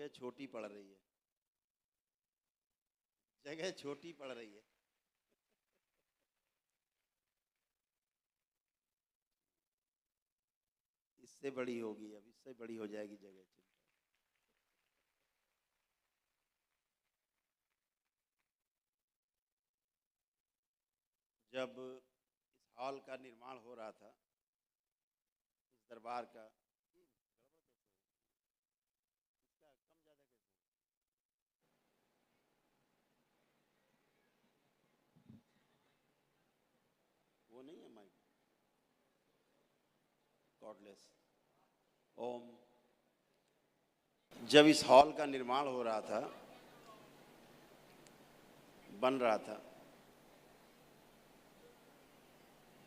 जगह छोटी पड़ रही है, जगह छोटी पड़ रही है। इससे बड़ी होगी, अब इससे बड़ी हो जाएगी जगह। जब इस हॉल का निर्माण हो रहा था, इस दरबार का, वो नहीं है माइक, कॉर्डलेस। ओम। जब इस हॉल का निर्माण हो रहा था, बन रहा था,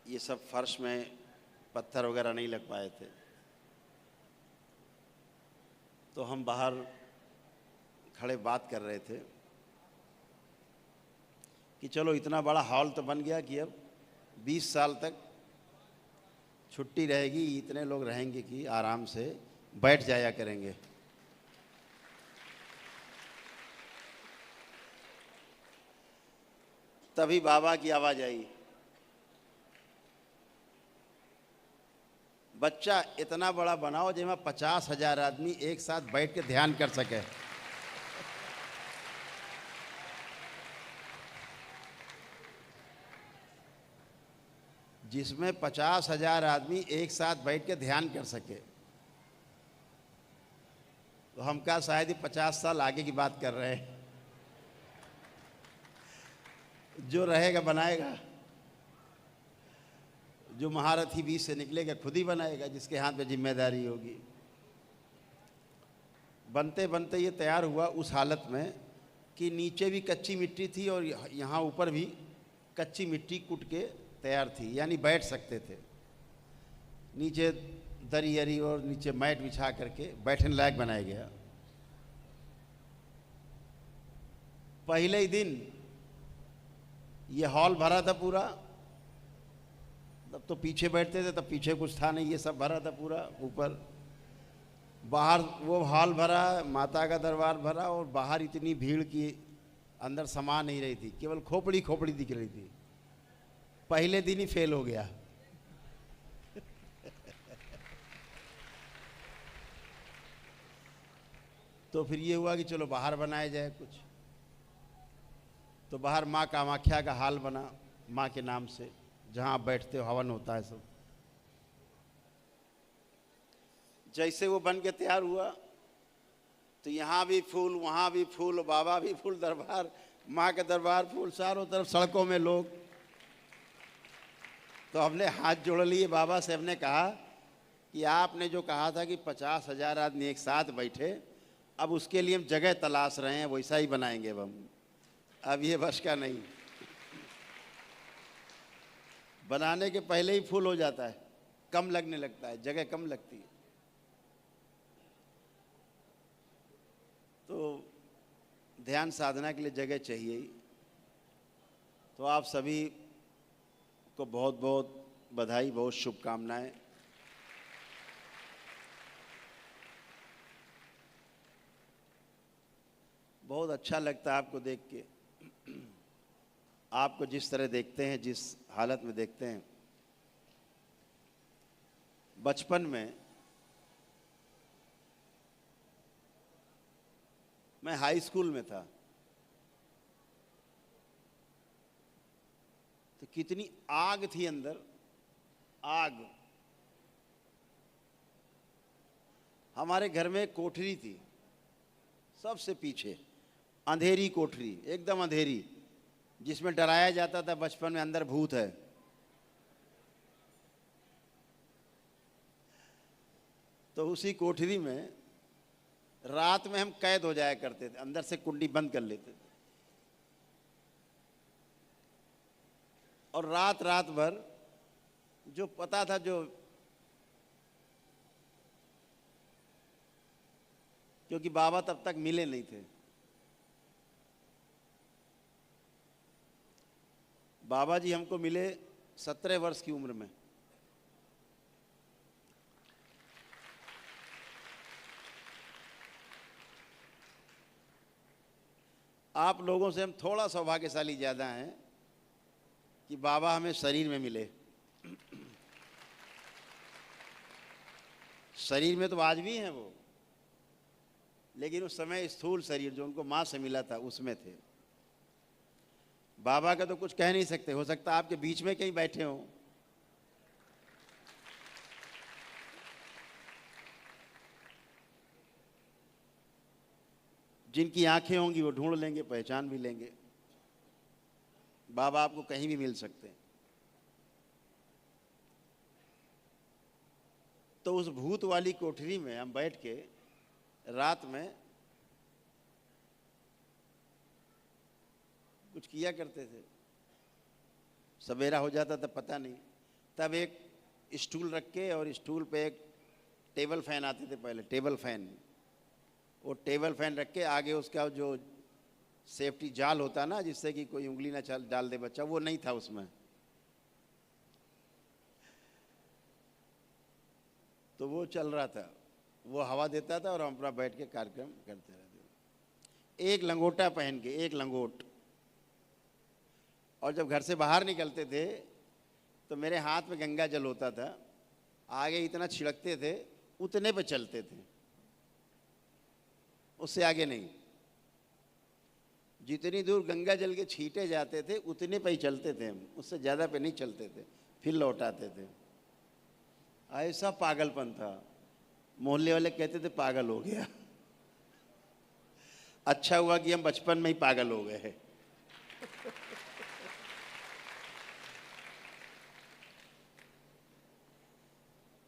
ये सब फर्श में पत्थर वगैरह नहीं लग पाए थे, तो हम बाहर खड़े बात कर रहे थे कि चलो इतना बड़ा हॉल तो बन गया कि अब 20 साल तक छुट्टी रहेगी, इतने लोग रहेंगे कि आराम से बैठ जाया करेंगे। तभी बाबा की आवाज आई, बच्चा इतना बड़ा बनाओ जिसमें 50,000 आदमी एक साथ बैठ के ध्यान कर सके। जिसमें 50,000 आदमी एक साथ बैठ के ध्यान कर सके। तो हम क्या शायद ही 50 साल आगे की बात कर रहे हैं। जो रहेगा बनाएगा, जो महारथी बीच से निकलेगा खुद ही बनाएगा, जिसके हाथ में जिम्मेदारी होगी। बनते बनते ये तैयार हुआ उस हालत में कि नीचे भी कच्ची मिट्टी थी और यहाँ ऊपर भी कच्ची मिट्टी कूट के तैयार थी, यानी बैठ सकते थे। नीचे दरी हरी और नीचे मैट बिछा करके बैठने लायक बनाया गया। पहले ही दिन ये हॉल भरा था पूरा। तब तो पीछे बैठते थे, तब पीछे कुछ था नहीं, ये सब भरा था पूरा ऊपर। बाहर वो हॉल भरा, माता का दरबार भरा, और बाहर इतनी भीड़ की अंदर समा नहीं रही थी, केवल खोपड़ी खोपड़ी दिख रही थी। पहले दिन ही फेल हो गया। तो फिर ये हुआ कि चलो बाहर बनाया जाए कुछ। तो बाहर माँ कामाख्या का हाल बना, माँ के नाम से, जहाँ आप बैठते हो, हवन होता है सब। जैसे वो बन के तैयार हुआ तो यहाँ भी फूल, वहाँ भी फूल, बाबा भी फूल, दरबार, माँ के दरबार फूल, चारों तरफ सड़कों में लोग। तो हमने हाथ जोड़ लिए बाबा से, हमने कहा कि आपने जो कहा था कि 50,000 आदमी एक साथ बैठे, अब उसके लिए हम जगह तलाश रहे हैं, वैसा ही बनाएंगे अब हम। अब ये बस का नहीं, बनाने के पहले ही फुल हो जाता है, कम लगने लगता है, जगह कम लगती है। तो ध्यान साधना के लिए जगह चाहिए ही। तो आप सभी को बहुत बहुत बधाई, बहुत शुभकामनाएं। बहुत अच्छा लगता है आपको देख के, आपको जिस तरह देखते हैं, जिस हालत में देखते हैं। बचपन में मैं हाई स्कूल में था, तो कितनी आग थी अंदर, आग। हमारे घर में एक कोठरी थी, सबसे पीछे अंधेरी कोठरी, एकदम अंधेरी, जिसमें डराया जाता था बचपन में अंदर भूत है। तो उसी कोठरी में रात में हम कैद हो जाया करते थे, अंदर से कुंडी बंद कर लेते थे, और रात रात भर जो पता था, जो क्योंकि बाबा तब तक मिले नहीं थे। बाबा जी हमको मिले 17 वर्ष की उम्र में। आप लोगों से हम थोड़ा सौभाग्यशाली ज़्यादा हैं कि बाबा हमें शरीर में मिले। शरीर में तो आज भी हैं वो, लेकिन उस समय स्थूल शरीर जो उनको माँ से मिला था उसमें थे। बाबा का तो कुछ कह नहीं सकते, हो सकता आपके बीच में कहीं बैठे हों। जिनकी आंखें होंगी वो ढूंढ लेंगे, पहचान भी लेंगे। बाबा आपको कहीं भी मिल सकते हैं। तो उस भूत वाली कोठरी में हम बैठ के रात में कुछ किया करते थे। सवेरा हो जाता तब पता नहीं, तब एक स्टूल रख के और स्टूल पे एक टेबल फैन आते थे पहले, टेबल फैन। वो टेबल फैन रख के आगे उसका जो सेफ्टी जाल होता ना, जिससे कि कोई उंगली ना चल डाल दे बच्चा, वो नहीं था उसमें। तो वो चल रहा था, वो हवा देता था और हम अपना बैठ के कार्यक्रम करते रहते। एक लंगोटा पहन के, एक लंगोट। और जब घर से बाहर निकलते थे तो मेरे हाथ में गंगा जल होता था, आगे इतना छिड़कते थे, उतने पे चलते थे, उससे आगे नहीं। जितनी दूर गंगा जल के छींटे जाते थे उतने पे ही चलते थे हम, उससे ज़्यादा पे नहीं चलते थे, फिर लौटाते थे। ऐसा पागलपन था, मोहल्ले वाले कहते थे पागल हो गया। अच्छा हुआ कि हम बचपन में ही पागल हो गए।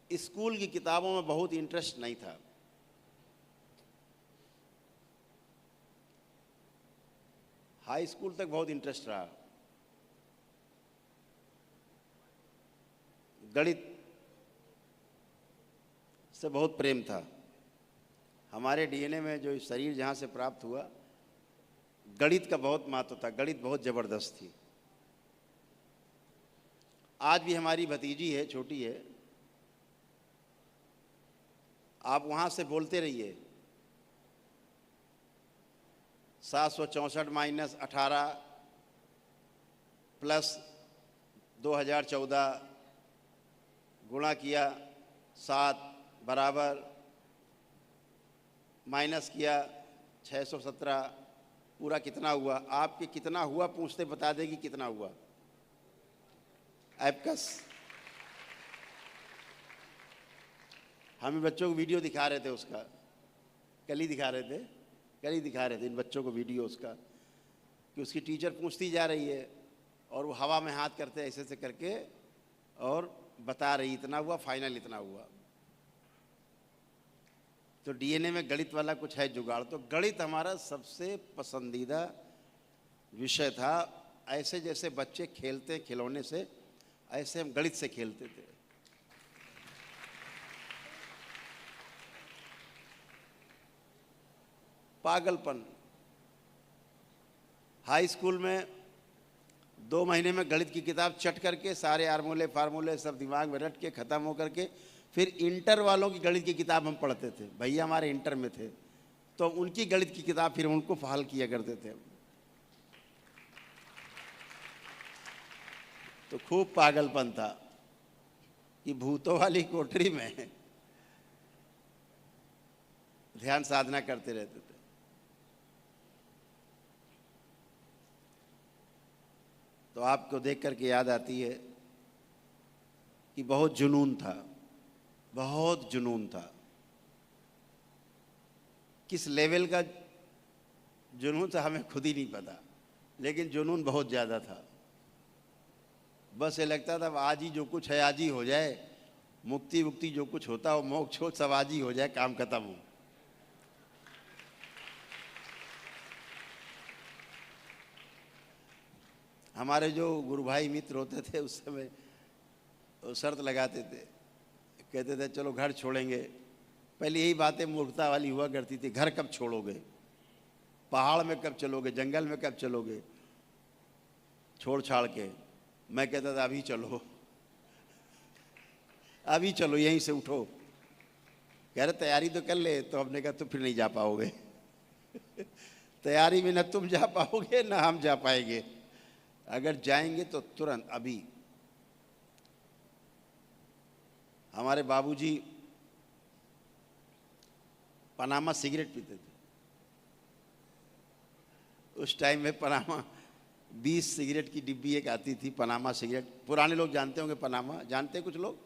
स्कूल की किताबों में बहुत इंटरेस्ट नहीं था। हाई स्कूल तक बहुत इंटरेस्ट रहा। गणित से बहुत प्रेम था। हमारे डीएनए में जो शरीर जहाँ से प्राप्त हुआ, गणित का बहुत महत्व था, गणित बहुत ज़बरदस्त थी। आज भी हमारी भतीजी है, छोटी है, आप वहाँ से बोलते रहिए 764 माइनस 18 प्लस 2014 गुणा किया 7 बराबर, माइनस किया 617, पूरा कितना हुआ? आपके कितना हुआ पूछते बता देगी कितना हुआ। एबकस। हम बच्चों को वीडियो दिखा रहे थे उसका, कल ही दिखा रहे थे इन बच्चों को वीडियो उसका, कि उसकी टीचर पूछती जा रही है और वो हवा में हाथ करते ऐसे ऐसे करके और बता रही इतना हुआ, फाइनल इतना हुआ। तो डीएनए में गणित वाला कुछ है जुगाड़। तो गणित हमारा सबसे पसंदीदा विषय था। ऐसे जैसे बच्चे खेलते खिलौने से, ऐसे हम गणित से खेलते थे। पागलपन। हाई स्कूल में 2 महीने में गणित की किताब चट करके सारे फार्मूले सब दिमाग में रट के ख़त्म हो करके फिर इंटर वालों की गणित की किताब हम पढ़ते थे। भैया हमारे इंटर में थे तो उनकी गणित की किताब फिर उनको हल किया करते थे। तो खूब पागलपन था कि भूतों वाली कोठरी में ध्यान साधना करते रहते थे। तो आपको देख करके याद आती है कि बहुत जुनून था, बहुत जुनून था। किस लेवल का जुनून था हमें खुद ही नहीं पता, लेकिन जुनून बहुत ज़्यादा था। बस ये लगता था आज ही जो कुछ है आज ही हो जाए, मुक्ति मुक्ति जो कुछ होता हो, मोक्ष हो, सब आज ही हो जाए, काम खत्म हो। हमारे जो गुरु भाई मित्र होते थे उस समय शर्त लगाते थे, कहते थे चलो घर छोड़ेंगे। पहले यही बातें मूर्खता वाली हुआ करती थी, घर कब छोड़ोगे, पहाड़ में कब चलोगे, जंगल में कब चलोगे छोड़ छाड़ के। मैं कहता था अभी चलो, अभी चलो, यहीं से उठो। कह रहे तैयारी तो कर ले, तो हमने कहा तो फिर नहीं जा पाओगे। तैयारी में न तुम जा पाओगे न हम जा पाएंगे। अगर जाएंगे तो तुरंत अभी। हमारे बाबूजी पनामा सिगरेट पीते थे। उस टाइम में पनामा 20 सिगरेट की डिब्बी एक आती थी, पनामा सिगरेट। पुराने लोग जानते होंगे पनामा, जानते हैं कुछ लोग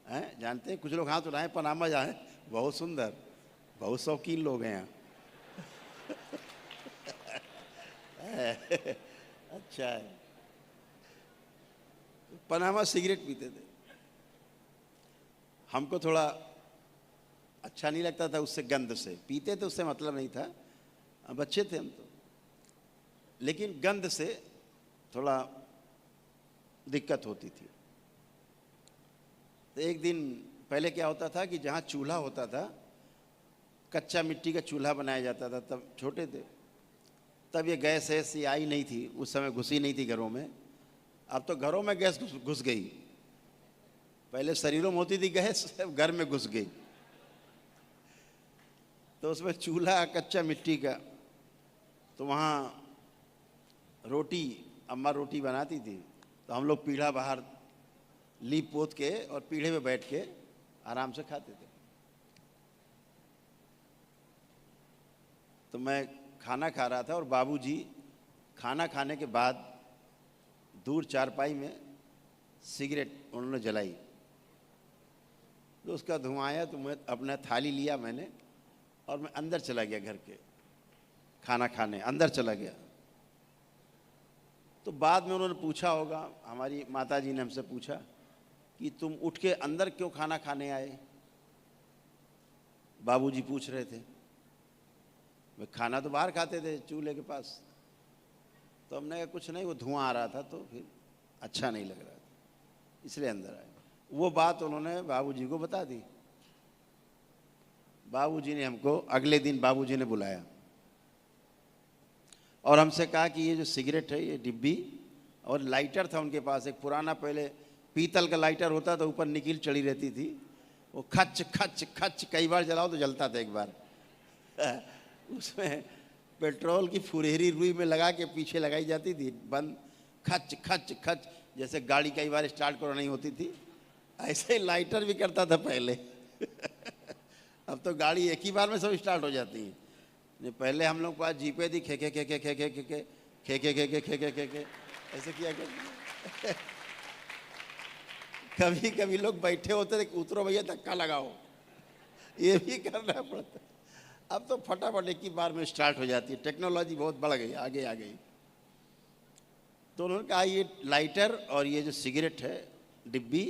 हैं, जानते हैं कुछ लोग, हाथ उठाएं पनामा जाए। बहुत सुंदर, बहुत शौकीन लोग हैं यहाँ। अच्छा है। पनामा सिगरेट पीते थे। हमको थोड़ा अच्छा नहीं लगता था उससे, गंध से। पीते थे उससे मतलब नहीं था, बच्चे थे हम तो, लेकिन गंध से थोड़ा दिक्कत होती थी। तो एक दिन पहले क्या होता था कि जहाँ चूल्हा होता था, कच्चा मिट्टी का चूल्हा बनाया जाता था, तब छोटे थे, तब ये गैस ऐसी आई नहीं थी उस समय, घुसी नहीं थी घरों में। अब तो घरों में गैस घुस गई। पहले शरीरों में होती थी गैस, घर में घुस गई। तो उसमें चूल्हा कच्चा मिट्टी का, तो वहाँ रोटी, अम्मा रोटी बनाती थी, तो हम लोग पीढ़ा बाहर लीप पोत के और पीढ़े में बैठ के आराम से खाते थे। तो मैं खाना खा रहा था और बाबूजी खाना खाने के बाद दूर चारपाई में सिगरेट उन्होंने जलाई। तो उसका धुआं आया, तो मैं अपना थाली लिया मैंने और मैं अंदर चला गया, घर के खाना खाने अंदर चला गया। तो बाद में उन्होंने पूछा होगा, हमारी माताजी ने हमसे पूछा कि तुम उठ के अंदर क्यों खाना खाने आए। बाबूजी पूछ रहे थे। वे खाना तो बाहर खाते थे चूल्हे के पास। तो हमने कहा कुछ नहीं, वो धुआं आ रहा था तो फिर अच्छा नहीं लग रहा था, इसलिए अंदर आए। वो बात उन्होंने बाबूजी को बता दी। बाबूजी ने हमको अगले दिन बाबूजी ने बुलाया और हमसे कहा कि ये जो सिगरेट है, ये डिब्बी और लाइटर था उनके पास, एक पुराना पहले पीतल का लाइटर होता था, ऊपर निकील चढ़ी रहती थी, वो खच खच खच कई बार जलाओ तो जलता था। एक बार उसमें पेट्रोल की फुरहरी रुई में लगा के पीछे लगाई जाती थी, बंद, खच खच खच, जैसे गाड़ी कई बार स्टार्ट करो नहीं होती थी, ऐसे ही लाइटर भी करता था पहले। अब तो गाड़ी एक ही बार में सब स्टार्ट हो जाती है। नहीं, पहले हम लोग के पास जीपे थी, खे खे खे खे खे खे खे खे खे खे खे खे खे खे खे खे ऐसे किया करते। कभी कभी लोग बैठे होते थे, उतरो भैया धक्का लगाओ, ये भी करना पड़ता। अब तो फटाफट एक ही बार में स्टार्ट हो जाती है, टेक्नोलॉजी बहुत बढ़ गई, आगे आ गई। तो उन्होंने कहा ये लाइटर और ये जो सिगरेट है डिब्बी,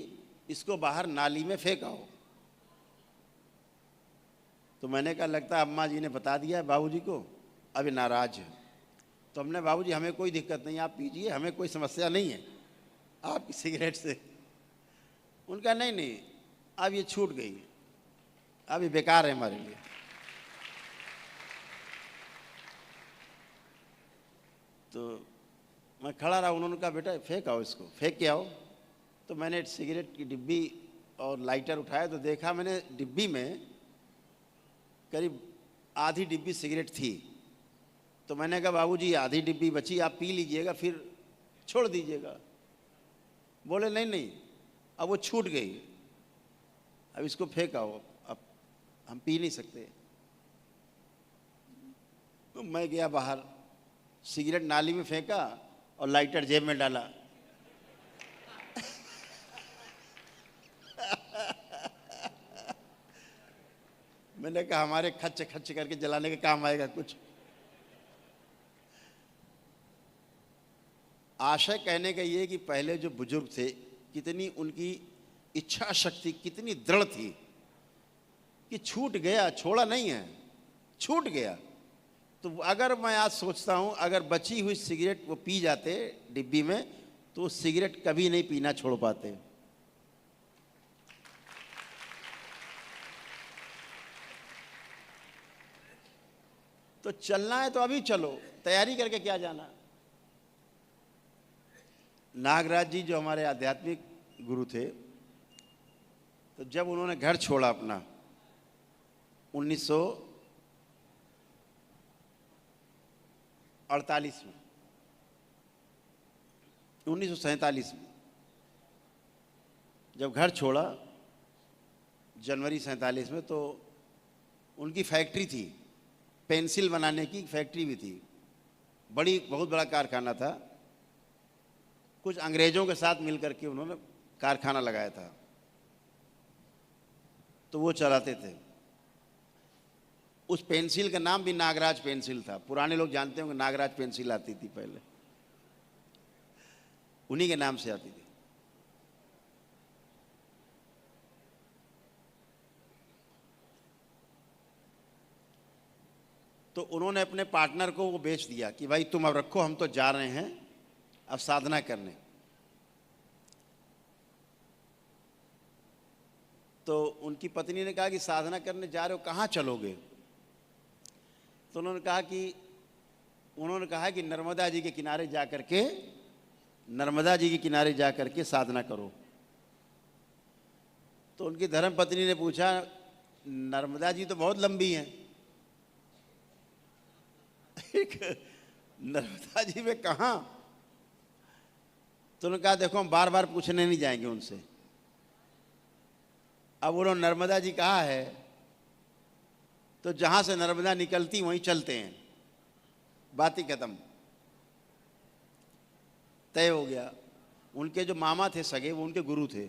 इसको बाहर नाली में फेंकाओ। तो मैंने कहा लगता है अम्मा जी ने बता दिया बाबूजी को, अभी नाराज है। तो हमने बाबूजी हमें कोई दिक्कत नहीं, आप पीजिए, हमें कोई समस्या नहीं है आपकी सिगरेट से। उनका नहीं नहीं, अब ये छूट गई, अब ये बेकार है हमारे लिए। तो मैं खड़ा रहा, उन्होंने कहा बेटा फेंक आओ इसको, फेंक के आओ। तो मैंने सिगरेट की डिब्बी और लाइटर उठाया तो देखा मैंने डिब्बी में करीब आधी डिब्बी सिगरेट थी। तो मैंने कहा बाबूजी आधी डिब्बी बची, आप पी लीजिएगा फिर छोड़ दीजिएगा। बोले नहीं नहीं, अब वो छूट गई, अब इसको फेंक आओ, अब हम पी नहीं सकते। तो मैं गया बाहर, सिगरेट नाली में फेंका और लाइटर जेब में डाला। मैंने कहा हमारे खच खच करके जलाने के काम आएगा कुछ। आशय कहने का ये कि पहले जो बुजुर्ग थे, कितनी उनकी इच्छा शक्ति कितनी दृढ़ थी कि छूट गया, छोड़ा नहीं है, छूट गया। तो अगर मैं आज सोचता हूं, अगर बची हुई सिगरेट वो पी जाते डिब्बी में, तो वो सिगरेट कभी नहीं पीना छोड़ पाते। तो चलना है तो अभी चलो, तैयारी करके क्या जाना। नागराज जी जो हमारे आध्यात्मिक गुरु थे, तो जब उन्होंने घर छोड़ा अपना 1948 में, 1947 में जब घर छोड़ा जनवरी 47 में, तो उनकी फैक्ट्री थी, पेंसिल बनाने की फैक्ट्री भी थी, बहुत बड़ा कारखाना था। कुछ अंग्रेज़ों के साथ मिलकर के उन्होंने कारखाना लगाया था, तो वो चलाते थे। उस पेंसिल का नाम भी नागराज पेंसिल था। पुराने लोग जानते होंगे नागराज पेंसिल आती थी पहले, उन्हीं के नाम से आती थी। तो उन्होंने अपने पार्टनर को वो बेच दिया कि भाई तुम अब रखो, हम तो जा रहे हैं अब साधना करने। तो उनकी पत्नी ने कहा कि साधना करने जा रहे हो, कहाँ चलोगे? तो उन्होंने कहा कि नर्मदा जी के किनारे जा करके साधना करो। तो उनकी धर्म पत्नी ने पूछा, नर्मदा जी तो बहुत लंबी हैं, नर्मदा जी में कहाँ? तो उन्होंने कहा देखो हम बार बार पूछने नहीं जाएंगे उनसे। अब उन्होंने नर्मदा जी कहा है तो जहां से नर्मदा निकलती वहीं चलते हैं, बात ही खत्म, तय हो गया। उनके जो मामा थे सगे, वो उनके गुरु थे।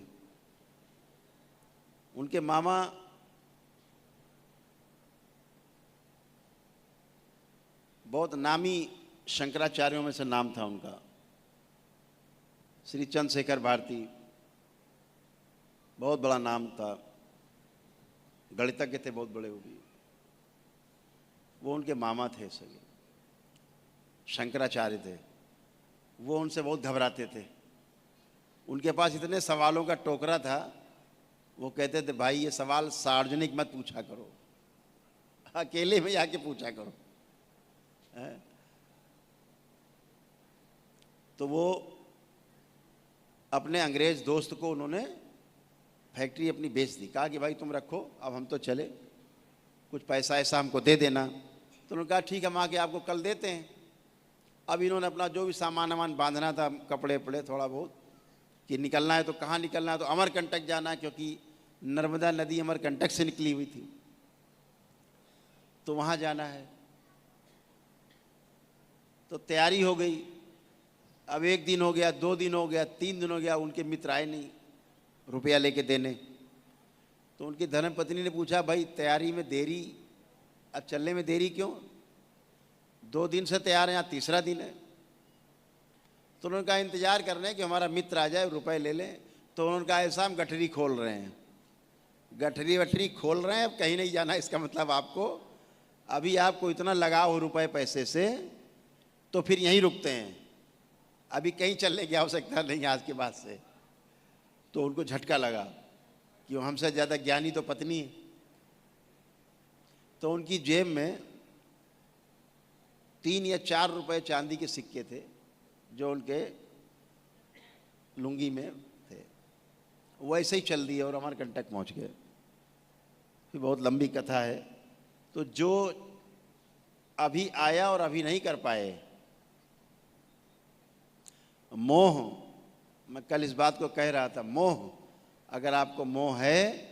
उनके मामा बहुत नामी शंकराचार्यों में से नाम था उनका, श्री चंद्रशेखर भारती, बहुत बड़ा नाम था, गणितज्ञ थे बहुत बड़े। वो भी, वो उनके मामा थे सगे, शंकराचार्य थे। वो उनसे बहुत घबराते थे। उनके पास इतने सवालों का टोकरा था, वो कहते थे भाई ये सवाल सार्वजनिक मत पूछा करो, अकेले में जाके पूछा करो। तो वो अपने अंग्रेज दोस्त को उन्होंने फैक्ट्री अपनी बेच दी। कहा कि भाई तुम रखो, अब हम तो चले, कुछ पैसा ऐसा हमको दे देना। तो उन्होंने कहा ठीक है, हम आके आपको कल देते हैं। अब इन्होंने अपना जो भी सामान वामान बांधना था, कपड़े वपड़े थोड़ा बहुत, कि निकलना है तो कहाँ निकलना है, तो अमरकंटक जाना है, क्योंकि नर्मदा नदी अमरकंटक से निकली हुई थी, तो वहाँ जाना है। तो तैयारी हो गई। अब 1 दिन हो गया, 2 दिन हो गया, 3 दिन हो गया, उनके मित्र आए नहीं रुपया लेके देने। तो उनकी धर्मपत्नी ने पूछा भाई तैयारी में देरी, अब चलने में देरी क्यों? 2 दिन से तैयार हैं, यहाँ तीसरा दिन है। तो उन्होंने कहा इंतजार कर रहे हैं कि हमारा मित्र आ जाए, रुपए ले लें। तो उन्होंने कहा ऐसा हम गठरी खोल रहे हैं, गठरी वठरी खोल रहे हैं, अब कहीं नहीं जाना। इसका मतलब आपको अभी आपको इतना लगाव हो रुपए पैसे से, तो फिर यहीं रुकते हैं, अभी कहीं चलने की आवश्यकता नहीं आज के बाद से। तो उनको झटका लगा कि हमसे ज़्यादा ज्ञानी तो पत्नी है। तो उनकी जेब में 3 या 4 रुपए चांदी के सिक्के थे, जो उनके लुंगी में थे। वो ऐसे ही चल दिए और अमरकंटक पहुंच गए। फिर बहुत लंबी कथा है। तो जो अभी आया और अभी नहीं कर पाए, मोह, मैं कल इस बात को कह रहा था, मोह, अगर आपको मोह है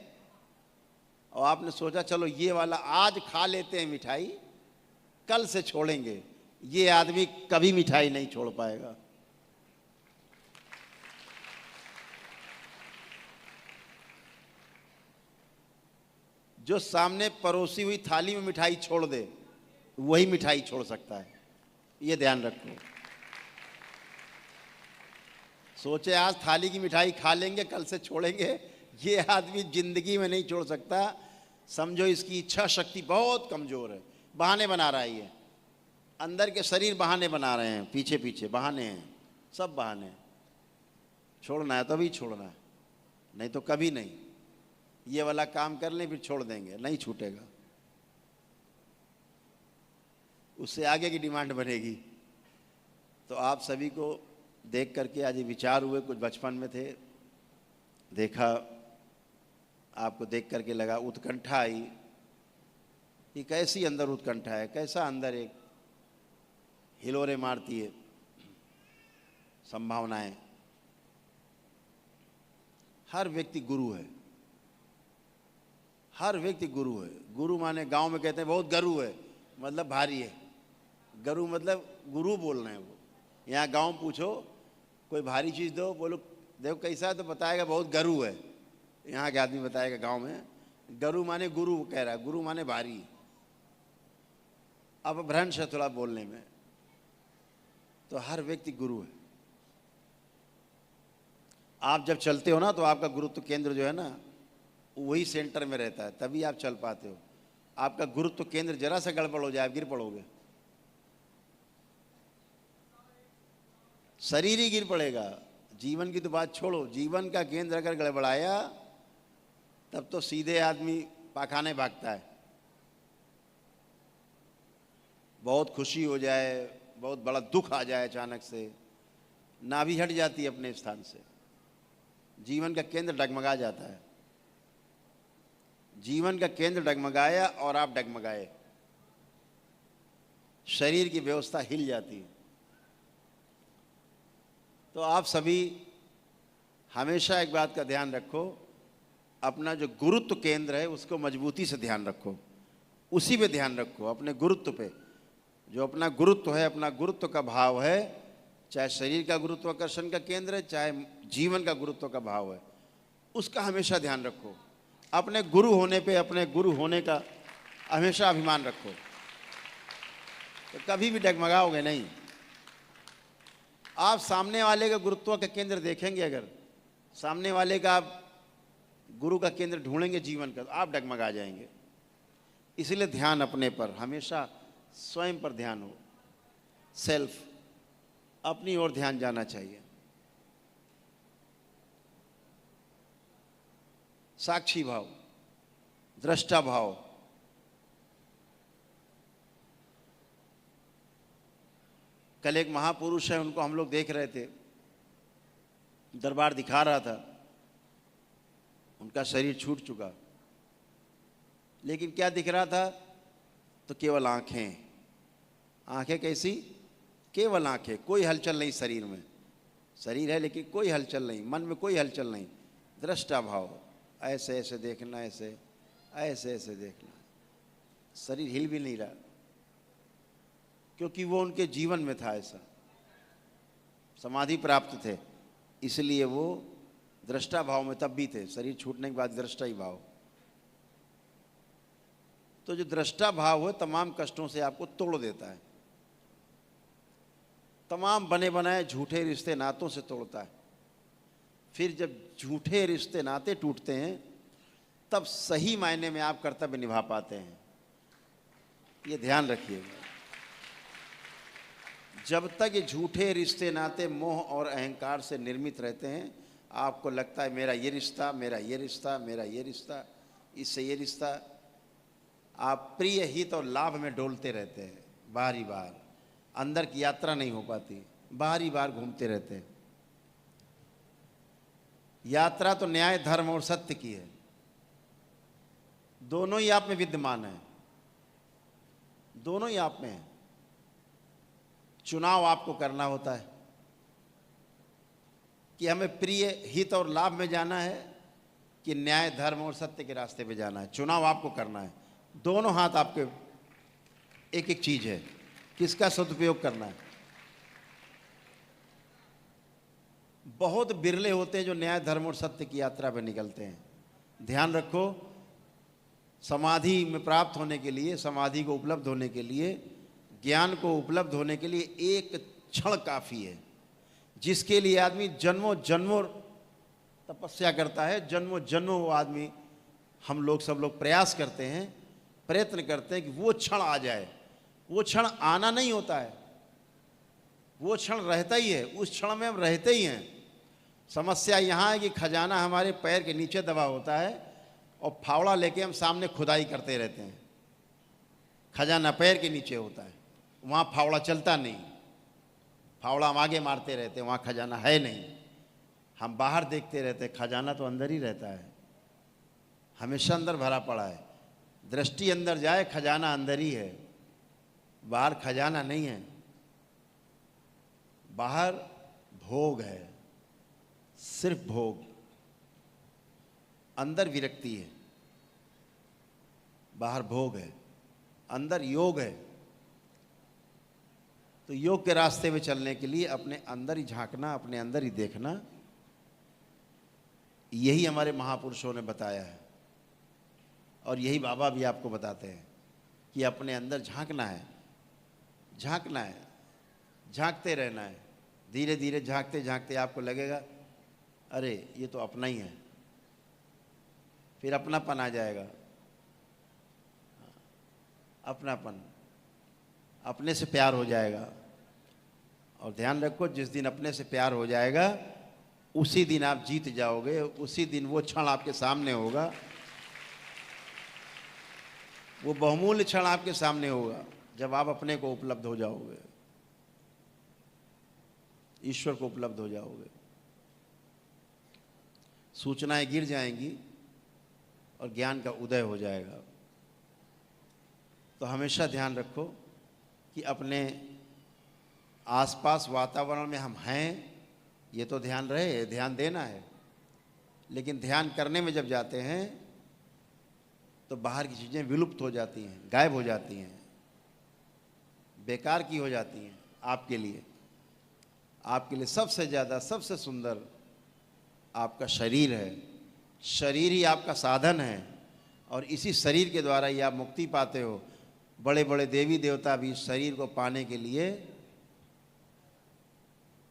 और आपने सोचा चलो ये वाला आज खा लेते हैं मिठाई, कल से छोड़ेंगे, ये आदमी कभी मिठाई नहीं छोड़ पाएगा। जो सामने परोसी हुई थाली में मिठाई छोड़ दे, वही मिठाई छोड़ सकता है, ये ध्यान रखो। सोचे आज थाली की मिठाई खा लेंगे, कल से छोड़ेंगे, ये आदमी जिंदगी में नहीं छोड़ सकता। समझो इसकी इच्छा शक्ति बहुत कमजोर है, बहाने बना रहा है ये, अंदर के शरीर बहाने बना रहे हैं, पीछे पीछे बहाने हैं, सब बहाने। छोड़ना है तभी छोड़ना है, नहीं तो कभी नहीं। ये वाला काम कर लें फिर छोड़ देंगे, नहीं छूटेगा, उससे आगे की डिमांड बनेगी। तो आप सभी को देख करके आज ये विचार हुए, कुछ बचपन में थे, देखा, आपको देख करके लगा, उत्कंठा आई। ये कैसी अंदर उत्कंठा है, कैसा अंदर एक हिलोरे मारती है संभावनाएं। हर व्यक्ति गुरु है, हर व्यक्ति गुरु है। गुरु माने गांव में कहते हैं बहुत गरु है, मतलब भारी है। गरु मतलब गुरु बोल रहे हैं वो। यहाँ गांव पूछो कोई भारी चीज़ दो, बोलो देखो कैसा है, तो बताएगा बहुत गरु है। यहाँ के आदमी बताएगा गांव में गरु माने गुरु कह रहा है, गुरु माने भारी। अब भ्रंश है थोड़ा बोलने में। तो हर व्यक्ति गुरु है। आप जब चलते हो ना तो आपका गुरुत्व केंद्र जो है ना वही सेंटर में रहता है, तभी आप चल पाते हो। आपका गुरुत्व केंद्र जरा सा गड़बड़ हो जाए, गिर पड़ोगे, शरीर ही गिर पड़ेगा। जीवन की तो बात छोड़ो, जीवन का केंद्र अगर गड़बड़ाया तब तो सीधे आदमी पाखाने भागता है। बहुत खुशी हो जाए, बहुत बड़ा दुख आ जाए, अचानक से नाभि हट जाती है अपने स्थान से, जीवन का केंद्र डगमगा जाता है। जीवन का केंद्र डगमगाया और आप डगमगाए, शरीर की व्यवस्था हिल जाती है। तो आप सभी हमेशा एक बात का ध्यान रखो, अपना जो गुरुत्व केंद्र है उसको मजबूती से ध्यान रखो, उसी पे ध्यान रखो, अपने गुरुत्व पे। जो अपना गुरुत्व है, अपना गुरुत्व का भाव है, चाहे शरीर का गुरुत्वाकर्षण का केंद्र है, चाहे जीवन का गुरुत्व का भाव है, उसका हमेशा ध्यान रखो। अपने गुरु होने पे, अपने गुरु होने का हमेशा अभिमान रखो, तो कभी भी डगमगाओगे नहीं। आप सामने वाले का गुरुत्व का केंद्र देखेंगे, अगर सामने वाले का आप गुरु का केंद्र ढूंढेंगे जीवन का, तो आप डगमगा जाएंगे। इसलिए ध्यान अपने पर, हमेशा स्वयं पर ध्यान हो, सेल्फ, अपनी ओर ध्यान जाना चाहिए। साक्षी भाव, दृष्टा भाव। कल एक महापुरुष है, उनको हम लोग देख रहे थे, दरबार दिखा रहा था, उनका शरीर छूट चुका, लेकिन क्या दिख रहा था, तो केवल आंखें। आंखें कैसी? केवल आंखें, कोई हलचल नहीं शरीर में। शरीर है लेकिन कोई हलचल नहीं, मन में कोई हलचल नहीं। दृष्टा भाव, ऐसे ऐसे देखना, ऐसे ऐसे ऐसे देखना, शरीर हिल भी नहीं रहा, क्योंकि वो उनके जीवन में था, ऐसा समाधि प्राप्त थे, इसलिए वो दृष्टा भाव में तब भी थे। शरीर छूटने के बाद दृष्टा ही भाव। तो जो दृष्टा भाव है तमाम कष्टों से आपको तोड़ देता है, तमाम बने बनाए झूठे रिश्ते नातों से तोड़ता है। फिर जब झूठे रिश्ते नाते टूटते हैं तब सही मायने में आप कर्तव्य निभा पाते हैं। ये ध्यान रखिएगा। जब तक ये झूठे रिश्ते नाते मोह और अहंकार से निर्मित रहते हैं, आपको लगता है मेरा ये रिश्ता, मेरा ये रिश्ता, मेरा ये रिश्ता, इससे ये रिश्ता, आप प्रिय हित और लाभ में डोलते रहते हैं। बाहरी बार अंदर की यात्रा नहीं हो पाती, बाहरी बार घूमते रहते हैं। यात्रा तो न्याय, धर्म और सत्य की है, दोनों ही आप में विद्यमान है, दोनों ही आप में है। चुनाव आपको करना होता है कि हमें प्रिय हित और लाभ में जाना है कि न्याय, धर्म और सत्य के रास्ते पे जाना है। चुनाव आपको करना है। दोनों हाथ आपके, एक एक चीज है, किसका सदुपयोग करना है। बहुत बिरले होते हैं जो न्याय, धर्म और सत्य की यात्रा पर निकलते हैं। ध्यान रखो, समाधि में प्राप्त होने के लिए, समाधि को उपलब्ध होने के लिए, ज्ञान को उपलब्ध होने के लिए एक क्षण काफ़ी है, जिसके लिए आदमी जन्मों जन्मों तपस्या करता है। जन्मों जन्मों वो आदमी, हम लोग सब लोग प्रयास करते हैं, प्रयत्न करते हैं कि वो क्षण आ जाए। वो क्षण आना नहीं होता है, वो क्षण रहता ही है, उस क्षण में हम रहते ही हैं। समस्या यहाँ है कि खजाना हमारे पैर के नीचे दबा होता है और फावड़ा लेके हम सामने खुदाई करते रहते हैं। खजाना पैर के नीचे होता है, वहाँ फावड़ा चलता नहीं, फावड़ा हम आगे मारते रहते हैं, वहाँ खजाना है नहीं। हम बाहर देखते रहते हैं, खजाना तो अंदर ही रहता है, हमेशा अंदर भरा पड़ा है। दृष्टि अंदर जाए, खजाना अंदर ही है, बाहर खजाना नहीं है। बाहर भोग है, सिर्फ भोग, अंदर विरक्ति है। बाहर भोग है, अंदर योग है। तो योग के रास्ते में चलने के लिए अपने अंदर ही झांकना, अपने अंदर ही देखना, यही हमारे महापुरुषों ने बताया है। और यही बाबा भी आपको बताते हैं कि अपने अंदर झांकना है, झांकना है, झांकते रहना है। धीरे धीरे झांकते झांकते आपको लगेगा अरे ये तो अपना ही है, फिर अपनापन आ जाएगा। अपनापन, अपने से प्यार हो जाएगा। और ध्यान रखो, जिस दिन अपने से प्यार हो जाएगा उसी दिन आप जीत जाओगे, उसी दिन वो क्षण आपके सामने होगा, वो बहुमूल्य क्षण आपके सामने होगा जब आप अपने को उपलब्ध हो जाओगे, ईश्वर को उपलब्ध हो जाओगे। सूचनाएं गिर जाएंगी और ज्ञान का उदय हो जाएगा। तो हमेशा ध्यान रखो कि अपने आसपास वातावरण में हम हैं, ये तो ध्यान रहे, ध्यान देना है। लेकिन ध्यान करने में जब जाते हैं तो बाहर की चीज़ें विलुप्त हो जाती हैं, गायब हो जाती हैं, बेकार की हो जाती हैं। आपके लिए, आपके लिए सबसे ज़्यादा, सबसे सुंदर आपका शरीर है। शरीर ही आपका साधन है और इसी शरीर के द्वारा ही आप मुक्ति पाते हो। बड़े बड़े देवी देवता भी शरीर को पाने के लिए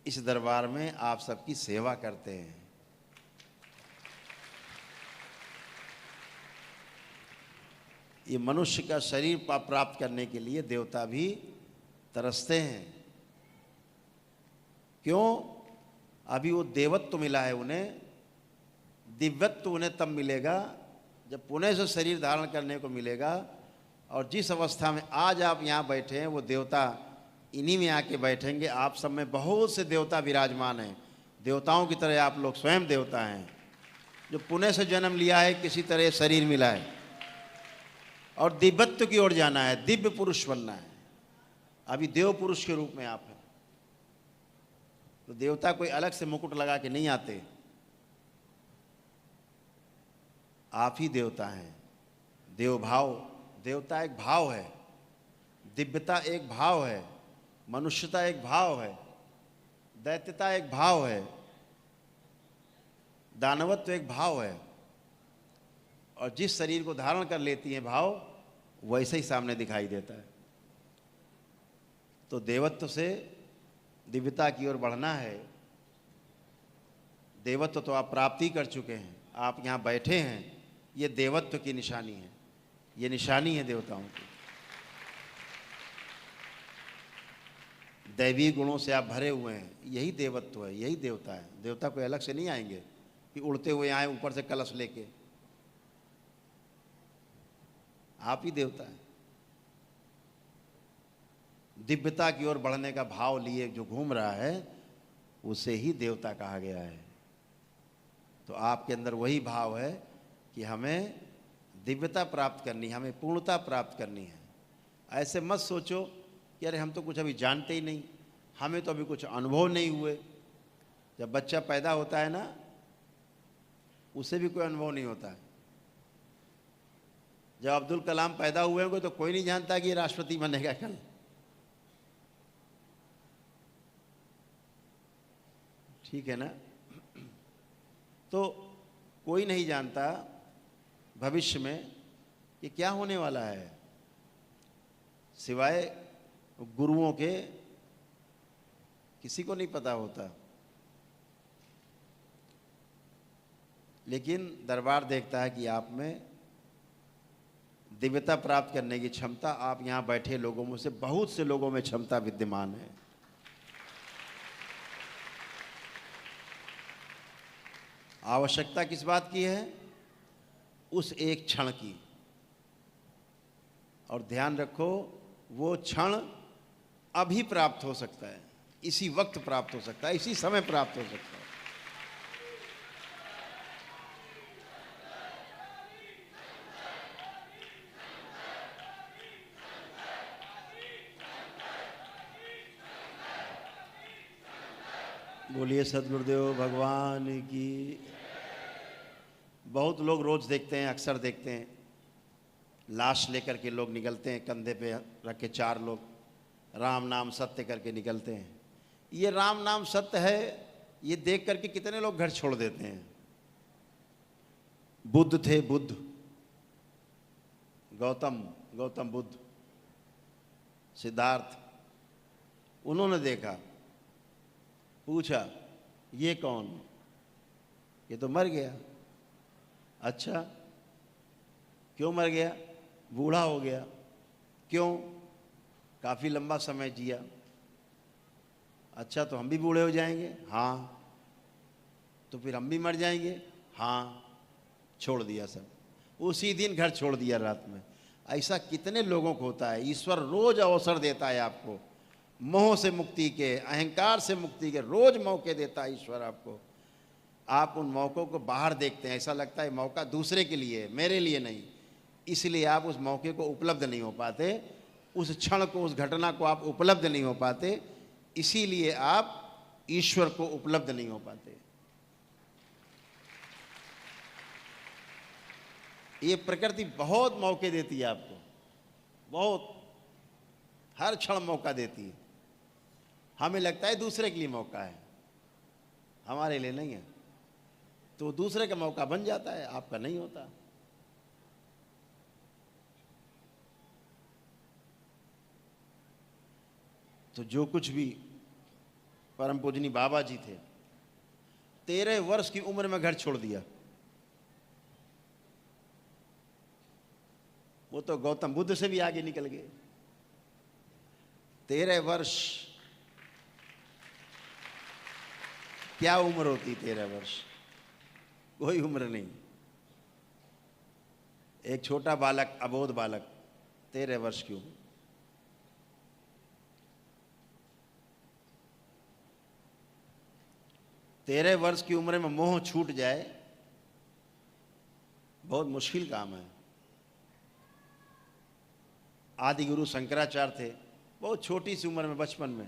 इस दरबार में आप सबकी सेवा करते हैं। ये मनुष्य का शरीर प्राप्त करने के लिए देवता भी तरसते हैं। क्यों? अभी वो देवत्व मिला है उन्हें, दिव्यत्व उन्हें तब मिलेगा जब पुनः से शरीर धारण करने को मिलेगा। और जिस अवस्था में आज आप यहाँ बैठे हैं वो देवता इन्हीं में आके बैठेंगे। आप सब में बहुत से देवता विराजमान हैं। देवताओं की तरह आप लोग स्वयं देवता हैं, जो पुनः से जन्म लिया है, किसी तरह शरीर मिला है और दिव्यत्व की ओर जाना है, दिव्य पुरुष बनना है। अभी देव पुरुष के रूप में आप हैं। तो देवता कोई अलग से मुकुट लगा के नहीं आते, आप ही देवता हैं। देव भाव, देवता एक भाव है, दिव्यता एक भाव है, मनुष्यता एक भाव है, दैत्यता एक भाव है, दानवत्व एक भाव है। और जिस शरीर को धारण कर लेती है भाव, वैसे ही सामने दिखाई देता है। तो देवत्व से दिव्यता की ओर बढ़ना है। देवत्व तो आप प्राप्ति कर चुके हैं, आप यहाँ बैठे हैं, ये देवत्व की निशानी है, ये निशानी है देवताओं की। दैवी गुणों से आप भरे हुए हैं, यही देवत्व है, यही देवता है। देवता कोई अलग से नहीं आएंगे कि उड़ते हुए आए ऊपर से कलश लेके। आप ही देवता है। दिव्यता की ओर बढ़ने का भाव लिए जो घूम रहा है, उसे ही देवता कहा गया है। तो आपके अंदर वही भाव है कि हमें दिव्यता प्राप्त करनी है, हमें पूर्णता प्राप्त करनी है। ऐसे मत सोचो कि अरे हम तो कुछ अभी जानते ही नहीं, हमें तो अभी कुछ अनुभव नहीं हुए। जब बच्चा पैदा होता है ना, उसे भी कोई अनुभव नहीं होता है। जब अब्दुल कलाम पैदा हुए होंगे तो कोई नहीं जानता कि ये राष्ट्रपति बनेगा कल। ठीक है ना? तो कोई नहीं जानता भविष्य में कि क्या होने वाला है, सिवाय गुरुओं के किसी को नहीं पता होता। लेकिन दरबार देखता है कि आप में दिव्यता प्राप्त करने की क्षमता, आप यहाँ बैठे लोगों में से बहुत से लोगों में क्षमता विद्यमान है। आवश्यकता किस बात की है? उस एक क्षण की। और ध्यान रखो, वो क्षण अभी प्राप्त हो सकता है, इसी वक्त प्राप्त हो सकता है, इसी समय प्राप्त हो सकता है। बोलिए सदगुरुदेव भगवान की। बहुत लोग रोज देखते हैं, अक्सर देखते हैं, लाश लेकर के लोग निकलते हैं, कंधे पे रख के 4 लोग राम नाम सत्य करके निकलते हैं। ये राम नाम सत्य है, ये देख करके कितने लोग घर छोड़ देते हैं। बुद्ध थे, बुद्ध, गौतम बुद्ध, सिद्धार्थ, उन्होंने देखा, पूछा ये कौन, ये तो मर गया। अच्छा, क्यों मर गया? बूढ़ा हो गया। क्यों? काफ़ी लंबा समय जिया। अच्छा, तो हम भी बूढ़े हो जाएंगे? हाँ। तो फिर हम भी मर जाएंगे? हाँ। छोड़ दिया सब, उसी दिन घर छोड़ दिया रात में। ऐसा कितने लोगों को होता है। ईश्वर रोज अवसर देता है आपको, मोह से मुक्ति के, अहंकार से मुक्ति के, रोज मौके देता है ईश्वर आपको। आप उन मौक़ों को बाहर देखते हैं, ऐसा लगता है मौका दूसरे के लिए है, मेरे लिए नहीं। इसलिए आप उस मौके को उपलब्ध नहीं हो पाते, उस क्षण को, उस घटना को आप उपलब्ध नहीं हो पाते, इसीलिए आप ईश्वर को उपलब्ध नहीं हो पाते। ये प्रकृति बहुत मौके देती है आपको, बहुत, हर क्षण मौका देती है। हमें लगता है दूसरे के लिए मौका है, हमारे लिए नहीं है, तो दूसरे का मौका बन जाता है, आपका नहीं होता। तो जो कुछ भी परम पूजनी बाबा जी थे, 13 वर्ष की उम्र में घर छोड़ दिया। वो तो गौतम बुद्ध से भी आगे निकल गए। 13 वर्ष, क्या उम्र होती 13 वर्ष? कोई उम्र नहीं। एक छोटा बालक, अबोध बालक, 13 वर्ष की उम्र। तेरह वर्ष की उम्र में मोह छूट जाए, बहुत मुश्किल काम है। आदि गुरु शंकराचार्य थे, बहुत छोटी सी उम्र में, बचपन में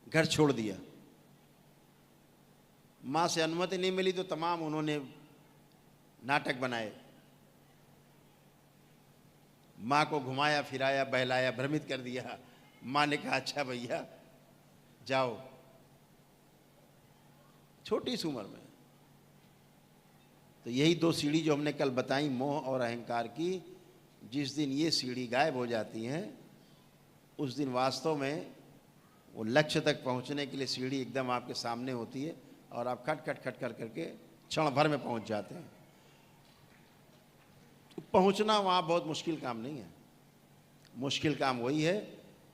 घर छोड़ दिया। माँ से अनुमति नहीं मिली तो तमाम उन्होंने नाटक बनाए, माँ को घुमाया फिराया, बहलाया, भ्रमित कर दिया। माँ ने कहा अच्छा भैया जाओ, छोटी सी उम्र में। तो यही 2 सीढ़ी जो हमने कल बताई, मोह और अहंकार की, जिस दिन ये सीढ़ी गायब हो जाती हैं, उस दिन वास्तव में वो लक्ष्य तक पहुंचने के लिए सीढ़ी एकदम आपके सामने होती है और आप खट खट खट कर करके क्षण भर में पहुंच जाते हैं। तो पहुंचना वहाँ बहुत मुश्किल काम नहीं है। मुश्किल काम वही है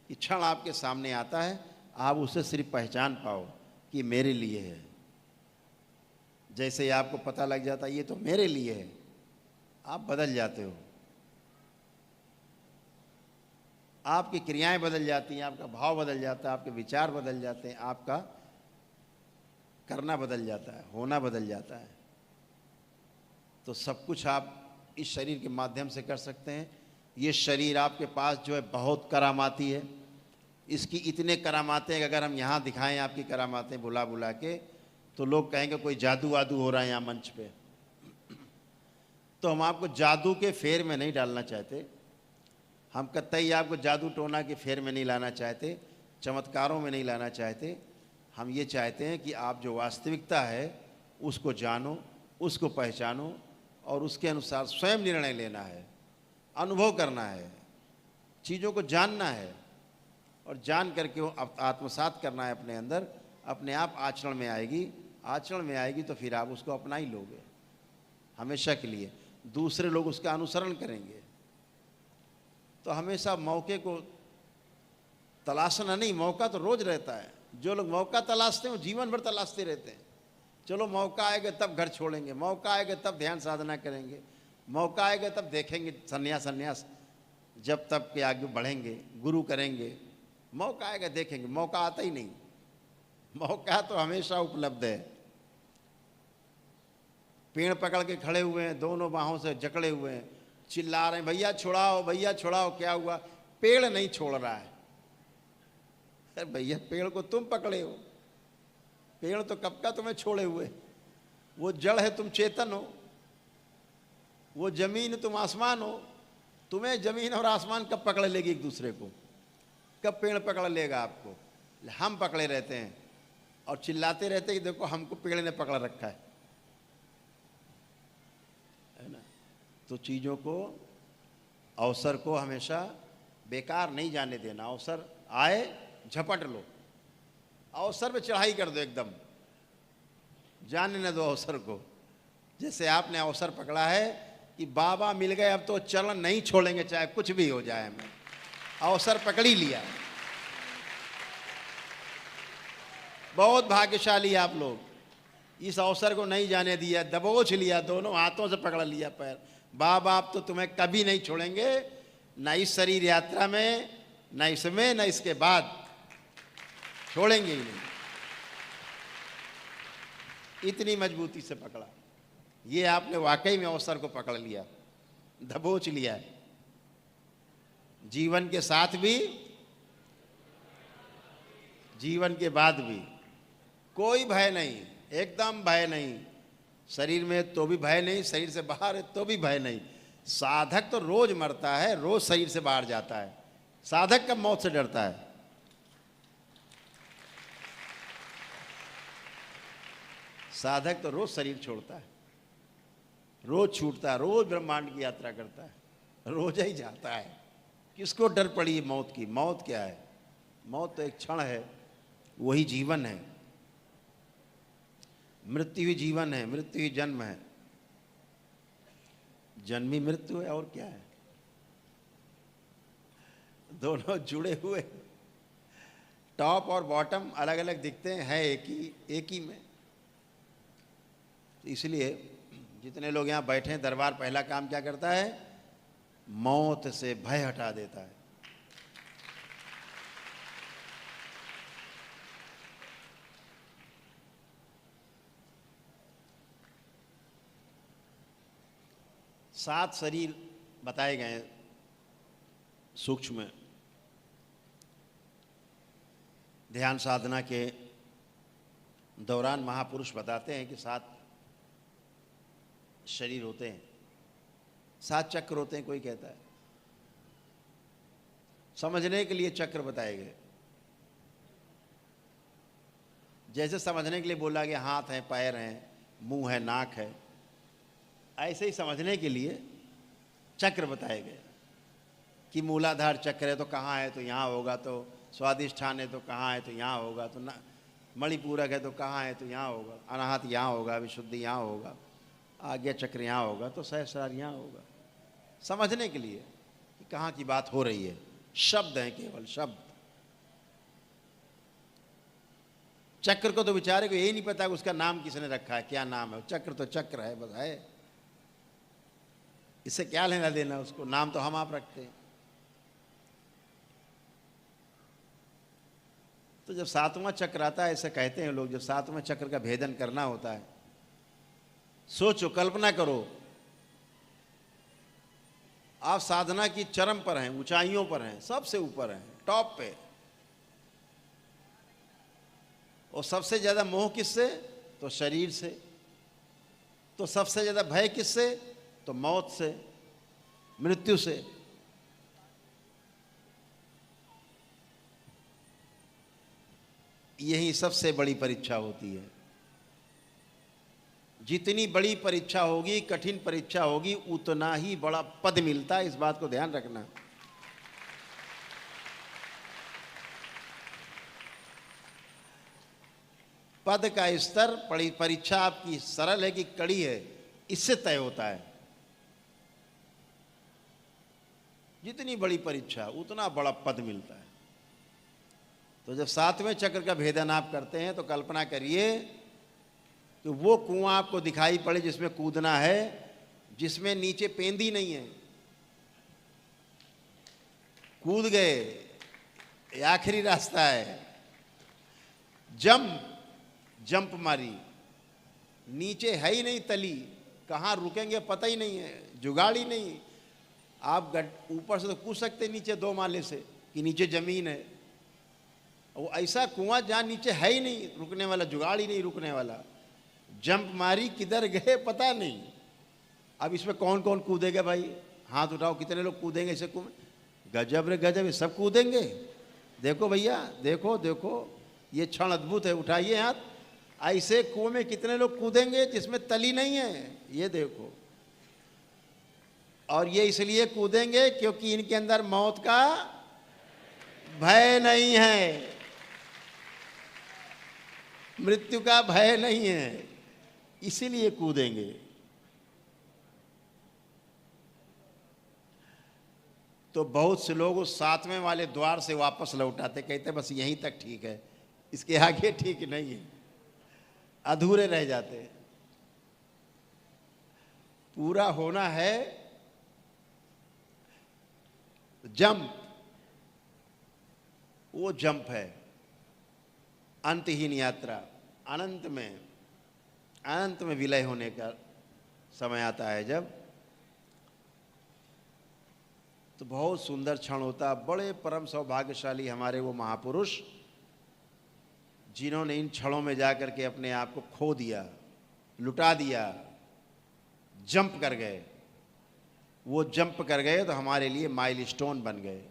कि क्षण आपके सामने आता है, आप उसे सिर्फ पहचान पाओ कि मेरे लिए है। जैसे ही आपको पता लग जाता है ये तो मेरे लिए है, आप बदल जाते हो, आपकी क्रियाएं बदल जाती हैं, आपका भाव बदल जाता है, आपके विचार बदल जाते हैं, आपका करना बदल जाता है, होना बदल जाता है। तो सब कुछ आप इस शरीर के माध्यम से कर सकते हैं। ये शरीर आपके पास जो है बहुत करामाती है। इसकी इतने करामाते हैं कि अगर हम यहाँ दिखाएं आपकी करामातें बुला बुला के, तो लोग कहेंगे कोई जादू वादू हो रहा है यहाँ मंच पे। तो हम आपको जादू के फेर में नहीं डालना चाहते, हम कतई आपको जादू टोना के फेर में नहीं लाना चाहते, चमत्कारों में नहीं लाना चाहते। हम ये चाहते हैं कि आप जो वास्तविकता है उसको जानो, उसको पहचानो और उसके अनुसार स्वयं निर्णय लेना है, अनुभव करना है, चीज़ों को जानना है और जान करके वो आत्मसात करना है अपने अंदर। अपने आप आचरण में आएगी, आचरण में आएगी तो फिर आप उसको अपना ही लोगे हमेशा के लिए। दूसरे लोग उसका अनुसरण करेंगे। तो हमेशा मौके को तलाशना नहीं, मौका तो रोज रहता है। जो लोग मौका तलाशते हैं वो जीवन भर तलाशते रहते हैं। चलो मौका आएगा तब घर छोड़ेंगे, मौका आएगा तब ध्यान साधना करेंगे, मौका आएगा तब देखेंगे संन्यास जब तब के आगे बढ़ेंगे, गुरु करेंगे। मौका आएगा देखेंगे, मौका आता ही नहीं। मौका तो हमेशा उपलब्ध है। पेड़ पकड़ के खड़े हुए हैं, दोनों बाहों से जकड़े हुए हैं, चिल्ला रहे हैं भैया छुड़ाओ, भैया छुड़ाओ। क्या हुआ? पेड़ नहीं छोड़ रहा है। अरे भैया पेड़ को तुम पकड़े हो, पेड़ तो कब का तुम्हें छोड़े हुए, वो जड़ है, तुम चेतन हो, वो जमीन तुम आसमान हो। तुम्हें जमीन और आसमान कब पकड़ लेगी एक दूसरे को, कब पेड़ पकड़ लेगा आपको? हम पकड़े रहते हैं और चिल्लाते रहते हैं कि देखो हमको पेड़ ने पकड़ रखा है ना। तो चीज़ों को, अवसर को हमेशा बेकार नहीं जाने देना। अवसर आए झपट लो, अवसर पे चढ़ाई कर दो, एकदम जाने न दो अवसर को। जैसे आपने अवसर पकड़ा है कि बाबा मिल गए, अब तो चरण नहीं छोड़ेंगे चाहे कुछ भी हो जाए, हमें अवसर पकड़ ही लिया। बहुत भाग्यशाली आप लोग, इस अवसर को नहीं जाने दिया, दबोच लिया, दोनों हाथों से पकड़ लिया पैर। बाबा आप तो तुम्हें कभी नहीं छोड़ेंगे, न इस शरीर यात्रा में, न इसमें, न इसके बाद, छोड़ेंगे ही नहीं। इतनी मजबूती से पकड़ा। ये आपने वाकई में अवसर को पकड़ लिया, दबोच लिया है। जीवन के साथ भी, जीवन के बाद भी कोई भय नहीं, एकदम भय नहीं। शरीर में तो भी भय नहीं, शरीर से बाहर है तो भी भय नहीं। साधक तो रोज मरता है, रोज शरीर से बाहर जाता है। साधक कब मौत से डरता है? साधक तो रोज शरीर छोड़ता है, रोज छूटता है, रोज ब्रह्मांड की यात्रा करता है, रोज ही जाता है। किसको डर पड़ी है मौत की? मौत क्या है? मौत तो एक क्षण है, वही जीवन है। मृत्यु ही जीवन है, मृत्यु ही जन्म है। जन्म ही मृत्यु है, और क्या है? दोनों जुड़े हुए, टॉप और बॉटम अलग अलग दिखते हैं, है एक ही में। इसलिए जितने लोग यहाँ बैठे हैं, दरबार पहला काम क्या करता है? मौत से भय हटा देता है। सात शरीर बताए गए हैं सूक्ष्म। ध्यान साधना के दौरान महापुरुष बताते हैं कि 7 शरीर होते हैं, 7 चक्र होते हैं, कोई कहता है। समझने के लिए चक्र बताए गए। जैसे समझने के लिए बोला गया हाथ है, पैर हैं, मुंह है, नाक है, ऐसे ही समझने के लिए चक्र बताए गए कि मूलाधार चक्र है तो कहाँ है, तो यहाँ होगा, तो स्वादिष्ठान है तो कहाँ है, तो यहाँ होगा, तो मणिपूरक है तो कहाँ है, तो यहाँ होगा, अनाहत यहाँ होगा, विशुद्धि यहाँ होगा, आज्ञा चक्र यहाँ होगा, तो सहस्रार यहाँ होगा। समझने के लिए कि कहाँ की बात हो रही है। शब्द हैं, केवल शब्द। चक्र को तो बेचारे को यही नहीं पता कि उसका नाम किसने रखा है, क्या नाम है। चक्र तो चक्र है, बस है, इससे क्या लेना देना उसको, नाम तो हम आप रखते हैं। तो जब 7वां चक्र आता है, ऐसे कहते हैं लोग, जब 7वें चक्र का भेदन करना होता है, सोचो, कल्पना करो, आप साधना की चरम पर हैं, ऊंचाइयों पर हैं, सबसे ऊपर हैं, टॉप पे, और सबसे ज्यादा मोह किससे? तो शरीर से। तो सबसे ज्यादा भय किससे? तो मौत से, मृत्यु से। यही सबसे बड़ी परीक्षा होती है। जितनी बड़ी परीक्षा होगी, कठिन परीक्षा होगी, उतना ही बड़ा पद मिलता है। इस बात को ध्यान रखना। पद का स्तर, परीक्षा आपकी सरल है कि कड़ी है, इससे तय होता है। जितनी बड़ी परीक्षा, उतना बड़ा पद मिलता है। तो जब 7वें चक्र का भेदन आप करते हैं, तो कल्पना करिए कि वो कुआं आपको दिखाई पड़े जिसमें कूदना है, जिसमें नीचे पेंदी नहीं है। कूद गए, ये आखिरी रास्ता है। जंप मारी, नीचे है ही नहीं तली, कहाँ रुकेंगे पता ही नहीं है, जुगाड़ ही नहीं। आप ऊपर से तो कूद सकते नीचे 2 माले से कि नीचे जमीन है, वो ऐसा कुआं जहाँ नीचे है ही नहीं रुकने वाला, जुगाड़ ही नहीं रुकने वाला। जंप मारी, किधर गए पता नहीं। अब इसमें कौन कौन कूदेगा भाई? हाथ उठाओ, कितने लोग कूदेंगे इसे कुएं? गजब रे गजब, ये सब कूदेंगे। देखो भैया, देखो देखो, ये क्षण अद्भुत है। उठाइए हाथ। ऐसे कुएं में कितने लोग कूदेंगे जिसमें तली नहीं है, ये देखो। और ये इसलिए कूदेंगे क्योंकि इनके अंदर मौत का भय नहीं है, मृत्यु का भय नहीं है, इसीलिए कूदेंगे। तो बहुत से लोग उस 7वें वाले द्वार से वापस लौट आते, कहते बस यहीं तक ठीक है, इसके आगे ठीक नहीं है, अधूरे रह जाते। पूरा होना है जंप, वो जंप है अंतहीन यात्रा। अनंत में विलय होने का समय आता है जब, तो बहुत सुंदर क्षण होता। बड़े परम सौभाग्यशाली हमारे वो महापुरुष जिन्होंने इन क्षणों में जाकर के अपने आप को खो दिया, लुटा दिया, जंप कर गए। वो जंप कर गए तो हमारे लिए माइलस्टोन बन गए।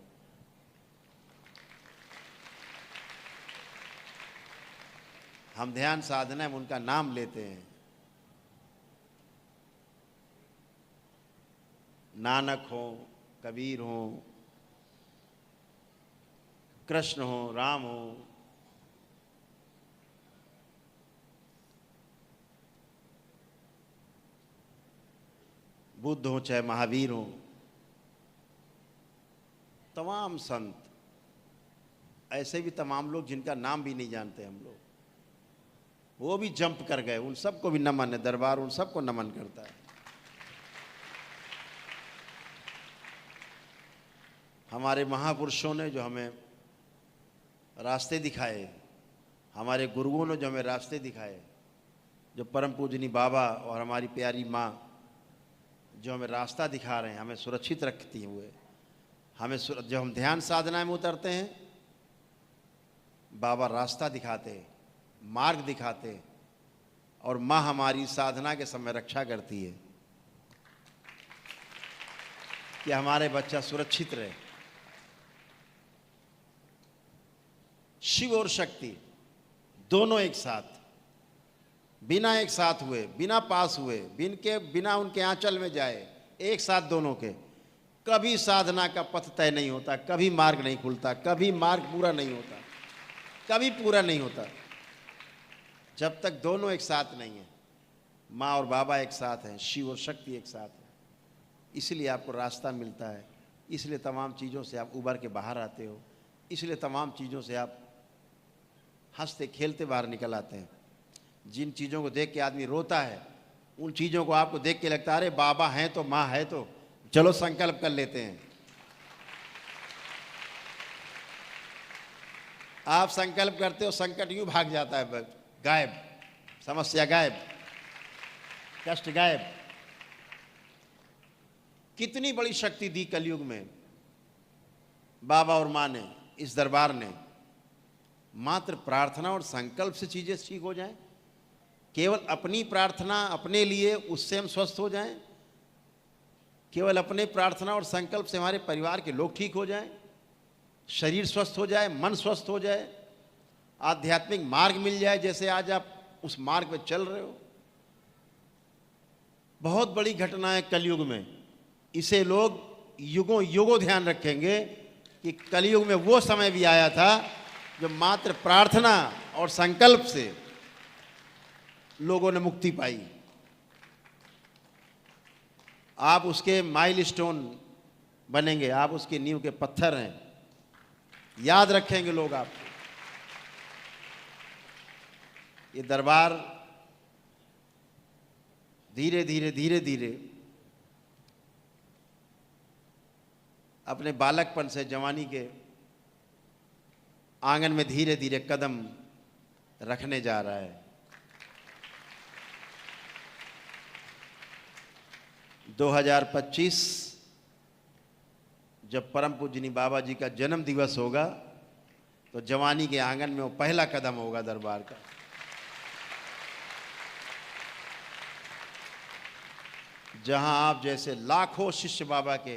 हम ध्यान साधना में उनका नाम लेते हैं। नानक हो, कबीर हो, कृष्ण हो, राम हो, बुद्ध हो, चाहे महावीर हो, तमाम संत, ऐसे भी तमाम लोग जिनका नाम भी नहीं जानते हम लोग, वो भी जंप कर गए। उन सबको भी नमन है, दरबार उन सबको नमन करता है। हमारे महापुरुषों ने जो हमें रास्ते दिखाए, हमारे गुरुओं ने जो हमें रास्ते दिखाए, जो परम पूजनी बाबा और हमारी प्यारी माँ जो हमें रास्ता दिखा रहे हैं, हमें सुरक्षित रखती हुए, हमें जब हम ध्यान साधना में उतरते हैं, बाबा रास्ता दिखाते, मार्ग दिखाते, और माँ हमारी साधना के समय रक्षा करती है कि हमारे बच्चा सुरक्षित रहे। शिव और शक्ति दोनों एक साथ, बिना एक साथ हुए, बिना पास हुए, बिना उनके आंचल में जाए, एक साथ दोनों के, कभी साधना का पथ तय नहीं होता, कभी मार्ग नहीं खुलता, कभी मार्ग पूरा नहीं होता, कभी पूरा नहीं होता, जब तक दोनों एक साथ नहीं है। माँ और बाबा एक साथ हैं, शिव और शक्ति एक साथ है। इसलिए आपको रास्ता मिलता है, इसलिए तमाम चीज़ों से आप उबर के बाहर आते हो, इसलिए तमाम चीज़ों से आप हंसते खेलते बाहर निकल आते हैं। जिन चीज़ों को देख के आदमी रोता है, उन चीज़ों को आपको देख के लगता है अरे बाबा हैं तो, माँ है तो, चलो संकल्प कर लेते हैं। आप संकल्प करते हो, संकट यूं भाग जाता है, गायब, समस्या गायब, कष्ट गायब। कितनी बड़ी शक्ति दी कलयुग में बाबा और माँ ने, इस दरबार ने। मात्र प्रार्थना और संकल्प से चीज़ें ठीक हो जाएं, केवल अपनी प्रार्थना अपने लिए, उससे हम स्वस्थ हो जाएं, केवल अपने प्रार्थना और संकल्प से हमारे परिवार के लोग ठीक हो जाएं, शरीर स्वस्थ हो जाए, मन स्वस्थ हो जाए, आध्यात्मिक मार्ग मिल जाए, जैसे आज आप उस मार्ग पर चल रहे हो। बहुत बड़ी घटना है कलयुग में। इसे लोग युगों युगों ध्यान रखेंगे कि कलयुग में वो समय भी आया था जो मात्र प्रार्थना और संकल्प से लोगों ने मुक्ति पाई। आप उसके माइलस्टोन बनेंगे, आप उसकी नींव के पत्थर हैं, याद रखेंगे लोग आपको। ये दरबार धीरे धीरे धीरे धीरे अपने बालकपन से जवानी के आंगन में धीरे धीरे कदम रखने जा रहा है। 2025 जब परम पूजनी बाबा जी का जन्म दिवस होगा तो जवानी के आंगन में वो पहला कदम होगा दरबार का। जहां आप जैसे लाखों शिष्य बाबा के,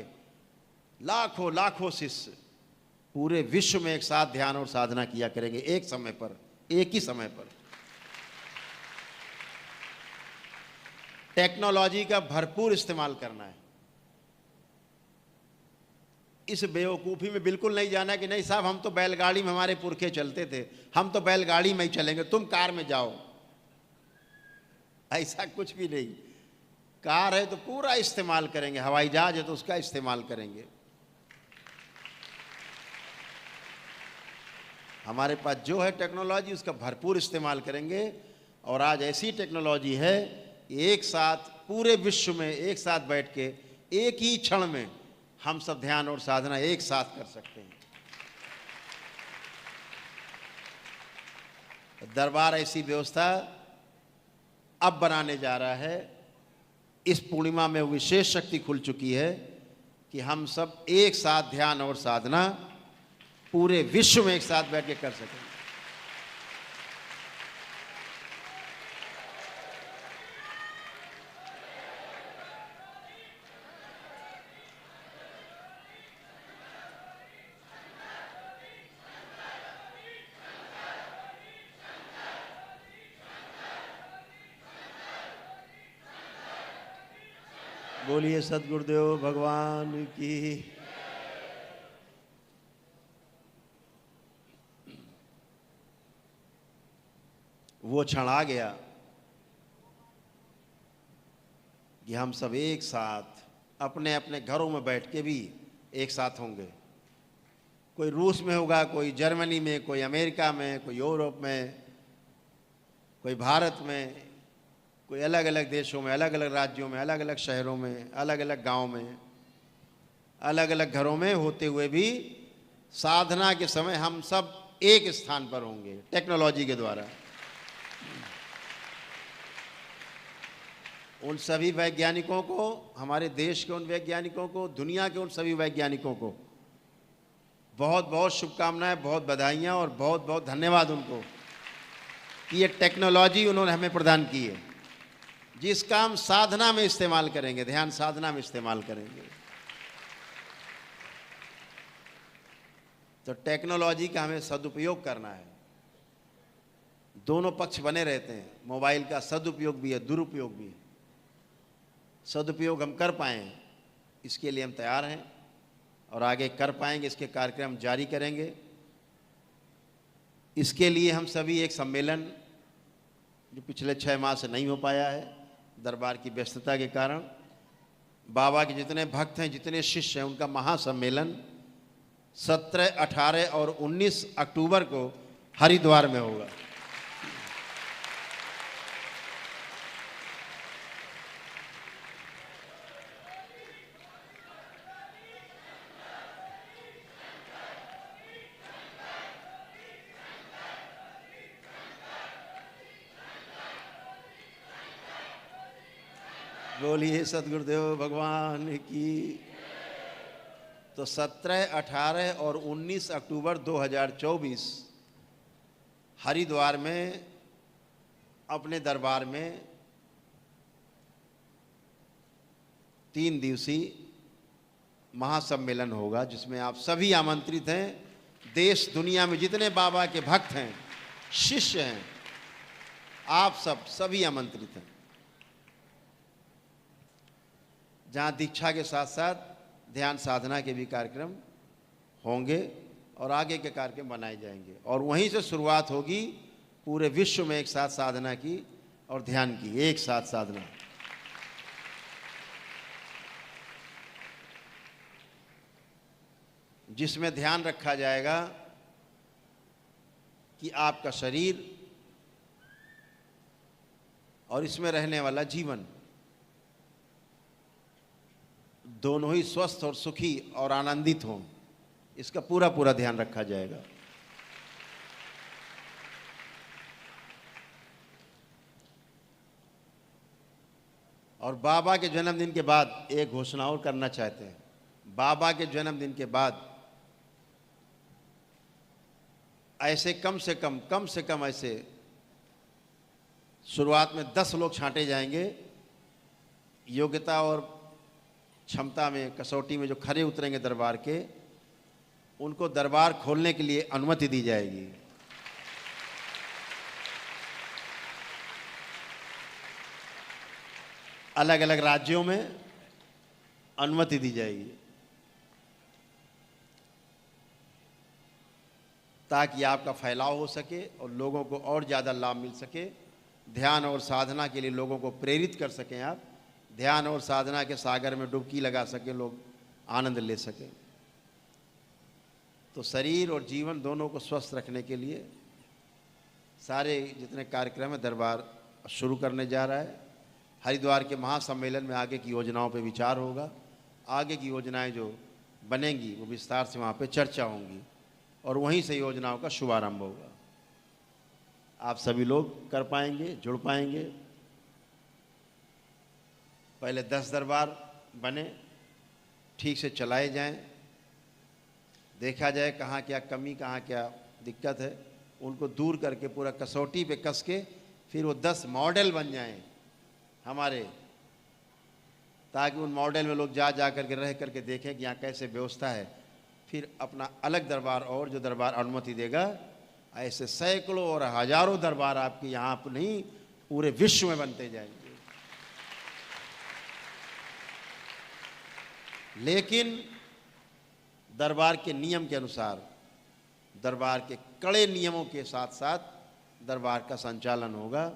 लाखों लाखों शिष्य पूरे विश्व में एक साथ ध्यान और साधना किया करेंगे, एक समय पर, एक ही समय पर। टेक्नोलॉजी का भरपूर इस्तेमाल करना है। इस बेवकूफ़ी में बिल्कुल नहीं जाना कि नहीं साहब हम तो बैलगाड़ी में हमारे पुरखे चलते थे, हम तो बैलगाड़ी में ही चलेंगे, तुम कार में जाओ। ऐसा कुछ भी नहीं। कार है तो पूरा इस्तेमाल करेंगे, हवाई जहाज है तो उसका इस्तेमाल करेंगे। हमारे पास जो है टेक्नोलॉजी उसका भरपूर इस्तेमाल करेंगे। और आज ऐसी टेक्नोलॉजी है एक साथ पूरे विश्व में एक साथ बैठ के एक ही क्षण में हम सब ध्यान और साधना एक साथ कर सकते हैं। दरबार ऐसी व्यवस्था अब बनाने जा रहा है। इस पूर्णिमा में विशेष शक्ति खुल चुकी है कि हम सब एक साथ ध्यान और साधना पूरे विश्व में एक साथ बैठ के कर सकें। बोलिए सद्गुरुदेव भगवान की। वो क्षण आ गया कि हम सब एक साथ अपने अपने घरों में बैठ के भी एक साथ होंगे। कोई रूस में होगा, कोई जर्मनी में, कोई अमेरिका में, कोई यूरोप में, कोई भारत में, कोई अलग अलग देशों में, अलग अलग राज्यों में, अलग अलग शहरों में, अलग अलग गांव में, अलग अलग घरों में होते हुए भी साधना के समय हम सब एक स्थान पर होंगे टेक्नोलॉजी के द्वारा। उन सभी वैज्ञानिकों को, हमारे देश के उन वैज्ञानिकों को, दुनिया के उन सभी वैज्ञानिकों को बहुत बहुत शुभकामनाएं, बहुत बधाइयाँ और बहुत बहुत धन्यवाद उनको कि ये टेक्नोलॉजी उन्होंने हमें प्रदान की है, जिसका हम साधना में इस्तेमाल करेंगे, ध्यान साधना में इस्तेमाल करेंगे। तो टेक्नोलॉजी का हमें सदुपयोग करना है। दोनों पक्ष बने रहते हैं, मोबाइल का सदुपयोग भी है, दुरुपयोग भी है। सदुपयोग हम कर पाएँ इसके लिए हम तैयार हैं और आगे कर पाएंगे, इसके कार्यक्रम जारी करेंगे। इसके लिए हम सभी एक सम्मेलन जो पिछले 6 माह से नहीं हो पाया है दरबार की व्यस्तता के कारण, बाबा के जितने भक्त हैं, जितने शिष्य हैं, उनका महासम्मेलन 17, 18 और 19 अक्टूबर को हरिद्वार में होगा। बोलिए सद्गुरुदेव भगवान की। तो 17, 18 और 19 अक्टूबर 2024 हरिद्वार में अपने दरबार में 3 दिवसीय महासम्मेलन होगा, जिसमें आप सभी आमंत्रित हैं। देश दुनिया में जितने बाबा के भक्त हैं, शिष्य हैं, आप सब सभी आमंत्रित हैं। जहाँ दीक्षा के साथ साथ ध्यान साधना के भी कार्यक्रम होंगे और आगे के कार्यक्रम बनाए जाएंगे। और वहीं से शुरुआत होगी पूरे विश्व में एक साथ साधना की और ध्यान की, एक साथ साधना। जिसमें ध्यान रखा जाएगा कि आपका शरीर और इसमें रहने वाला जीवन दोनों ही स्वस्थ और सुखी और आनंदित हों, इसका पूरा पूरा ध्यान रखा जाएगा। और बाबा के जन्मदिन के बाद एक घोषणा और करना चाहते हैं। बाबा के जन्मदिन के बाद ऐसे कम से कम ऐसे शुरुआत में 10 लोग छांटे जाएंगे, योग्यता और क्षमता में कसौटी में जो खरे उतरेंगे दरबार के, उनको दरबार खोलने के लिए अनुमति दी जाएगी। अलग अलग राज्यों में अनुमति दी जाएगी ताकि आपका फैलाव हो सके और लोगों को और ज़्यादा लाभ मिल सके। ध्यान और साधना के लिए लोगों को प्रेरित कर सकें आप, ध्यान और साधना के सागर में डुबकी लगा सकें, लोग आनंद ले सकें। तो शरीर और जीवन दोनों को स्वस्थ रखने के लिए सारे जितने कार्यक्रम है दरबार शुरू करने जा रहा है। हरिद्वार के महासम्मेलन में आगे की योजनाओं पे विचार होगा, आगे की योजनाएं जो बनेंगी वो विस्तार से वहाँ पे चर्चा होंगी और वहीं से योजनाओं का शुभारंभ होगा। आप सभी लोग कर पाएंगे, जुड़ पाएंगे। पहले 10 दरबार बने, ठीक से चलाए जाएं, देखा जाए कहाँ क्या कमी, कहाँ क्या दिक्कत है, उनको दूर करके पूरा कसौटी पे कस के फिर वो 10 मॉडल बन जाएं हमारे, ताकि उन मॉडल में लोग जा करके रह करके देखें कि यहाँ कैसे व्यवस्था है। फिर अपना अलग दरबार और जो दरबार अनुमति देगा, ऐसे सैकड़ों और हजारों दरबार आपके यहाँ पर नहीं पूरे विश्व में बनते जाएंगे। लेकिन दरबार के नियम के अनुसार, दरबार के कड़े नियमों के साथ साथ दरबार का संचालन होगा।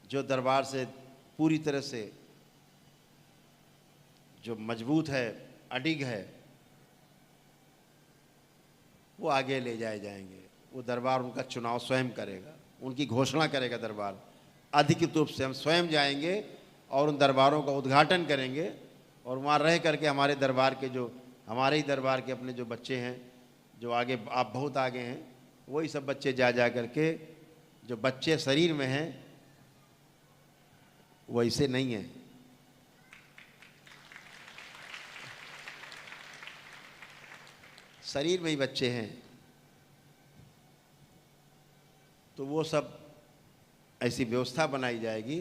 जो दरबार से पूरी तरह से जो मजबूत है, अडिग है, वो आगे ले जाए जाएंगे। वो दरबार उनका चुनाव स्वयं करेगा, उनकी घोषणा करेगा दरबार। अधिकृत रूप से हम स्वयं जाएंगे और उन दरबारों का उद्घाटन करेंगे और वहाँ रह करके हमारे दरबार के जो, हमारे ही दरबार के अपने जो बच्चे हैं, जो आगे आप बहुत आगे हैं, वही सब बच्चे जा करके, जो बच्चे शरीर में हैं वैसे नहीं है, शरीर में ही बच्चे हैं, तो वो सब ऐसी व्यवस्था बनाई जाएगी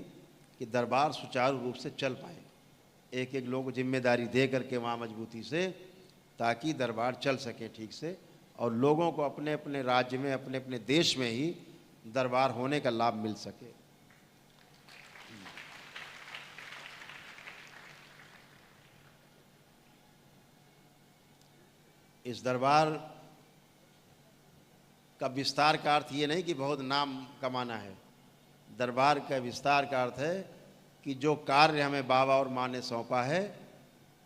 कि दरबार सुचारू रूप से चल पाए। एक एक लोगों को जिम्मेदारी दे करके वहाँ मजबूती से, ताकि दरबार चल सके ठीक से और लोगों को अपने अपने राज्य में, अपने अपने देश में ही दरबार होने का लाभ मिल सके। इस दरबार का विस्तार का अर्थ ये नहीं कि बहुत नाम कमाना है। दरबार का विस्तार का अर्थ है कि जो कार्य हमें बाबा और माँ ने सौंपा है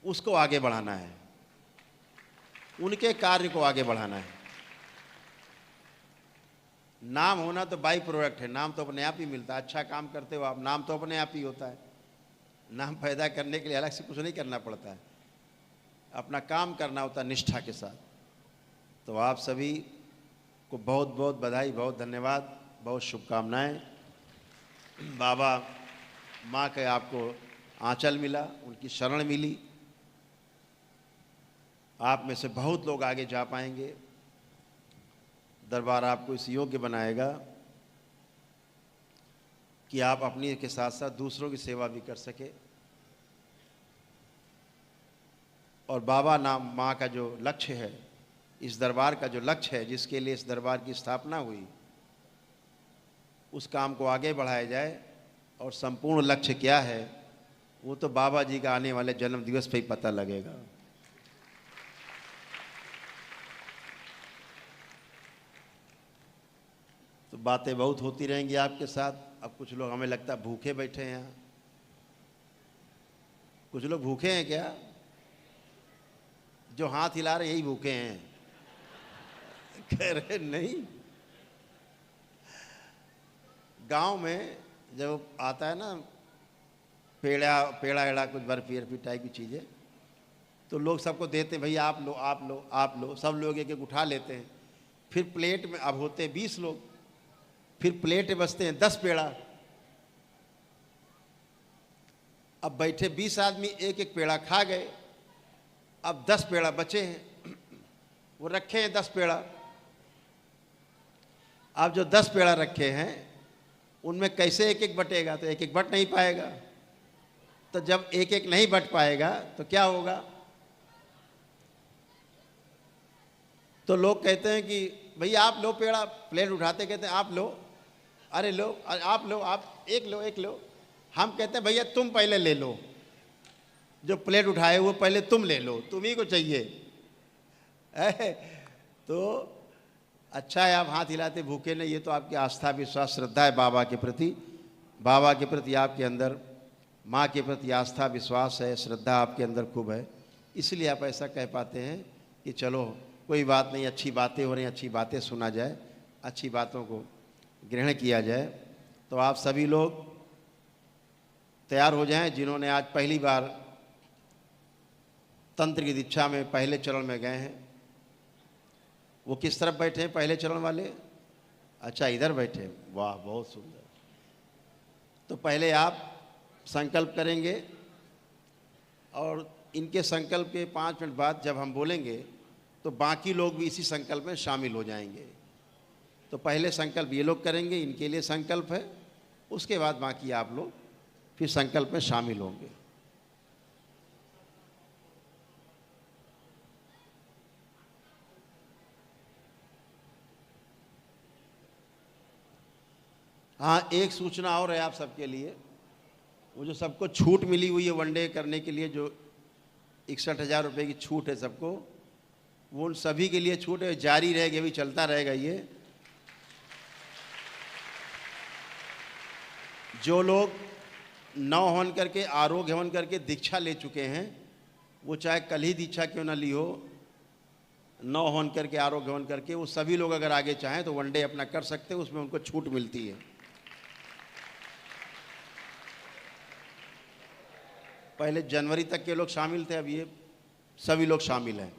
उसको आगे बढ़ाना है, उनके कार्य को आगे बढ़ाना है। नाम होना तो बाई प्रोडक्ट है, नाम तो अपने आप ही मिलता है। अच्छा काम करते हो आप, नाम तो अपने आप ही होता है। नाम पैदा करने के लिए अलग से कुछ नहीं करना पड़ता है, अपना काम करना होता है निष्ठा के साथ। तो आप सभी को बहुत बहुत बधाई, बहुत धन्यवाद, बहुत शुभकामनाएं। बाबा माँ के आपको आंचल मिला, उनकी शरण मिली, आप में से बहुत लोग आगे जा पाएंगे। दरबार आपको इस योग्य बनाएगा कि आप अपनी के साथ साथ दूसरों की सेवा भी कर सके। और बाबा नाम माँ का जो लक्ष्य है, इस दरबार का जो लक्ष्य है, जिसके लिए इस दरबार की स्थापना हुई, उस काम को आगे बढ़ाया जाए। और संपूर्ण लक्ष्य क्या है वो तो बाबा जी का आने वाले जन्म दिवस पे ही पता लगेगा। तो बातें बहुत होती रहेंगी आपके साथ। अब कुछ लोग, हमें लगता है भूखे बैठे हैं यहाँ। कुछ लोग भूखे हैं क्या? जो हाथ हिला रहे यही भूखे हैं। कह रहे नहीं। गांव में जब आता है ना पेड़ा एड़ा कुछ बर्फी वर्फी टाइप की चीज़ें, तो लोग सबको देते हैं, भैया आप लो आप लो आप लो। सब लोग एक एक उठा लेते हैं। फिर प्लेट में, अब होते 20 लोग, फिर प्लेट में बचते हैं 10 पेड़ा। अब बैठे 20 आदमी एक एक पेड़ा खा गए, अब 10 पेड़ा बचे हैं। वो रखे हैं 10 पेड़ा, आप जो 10 पेड़ा रखे हैं उनमें कैसे एक एक बटेगा? तो एक एक बट नहीं पाएगा। तो जब एक एक नहीं बट पाएगा तो क्या होगा? तो लोग कहते हैं कि भैया आप लो पेड़ा, प्लेट उठाते कहते हैं आप लो, अरे लो, आप लो, आप एक लो, एक लो। हम कहते हैं भैया तुम पहले ले लो, जो प्लेट उठाए वो पहले तुम ले लो, तुम्ही को चाहिए। तो अच्छा है आप हाथ हिलाते भूखे नहीं, ये तो आपकी आस्था विश्वास श्रद्धा है बाबा के प्रति। बाबा के प्रति आपके अंदर, माँ के प्रति आस्था विश्वास है, श्रद्धा आपके अंदर खूब है, इसलिए आप ऐसा कह पाते हैं कि चलो कोई बात नहीं, अच्छी बातें हो रही हैं, अच्छी बातें सुना जाए, अच्छी बातों को ग्रहण किया जाए। तो आप सभी लोग तैयार हो जाएं। जिन्होंने आज पहली बार तंत्र की दीक्षा में पहले चरण में गए हैं, वो किस तरफ बैठे हैं पहले चरण वाले? अच्छा, इधर बैठे, वाह बहुत सुंदर। तो पहले आप संकल्प करेंगे और इनके संकल्प के 5 मिनट बाद जब हम बोलेंगे तो बाकी लोग भी इसी संकल्प में शामिल हो जाएंगे। तो पहले संकल्प ये लोग करेंगे, इनके लिए संकल्प है, उसके बाद बाकी आप लोग फिर संकल्प में शामिल होंगे। हाँ, एक सूचना और है आप सबके लिए। वो जो सबको छूट मिली हुई है वनडे करने के लिए, जो 61,000 रुपये की छूट है सबको, वो उन सभी के लिए छूट है, जारी रहेगी, अभी चलता रहेगा ये। जो लोग नौ हवन करके, आरोग्य हवन करके दीक्षा ले चुके हैं, वो चाहे कल ही दीक्षा क्यों ना ली हो, 9 हवन करके, आरोग्य हवन करके, वो सभी लोग अगर आगे चाहें तो वनडे अपना कर सकते हैं, उसमें उनको छूट मिलती है। पहले जनवरी तक के लोग शामिल थे, अब ये सभी लोग शामिल हैं।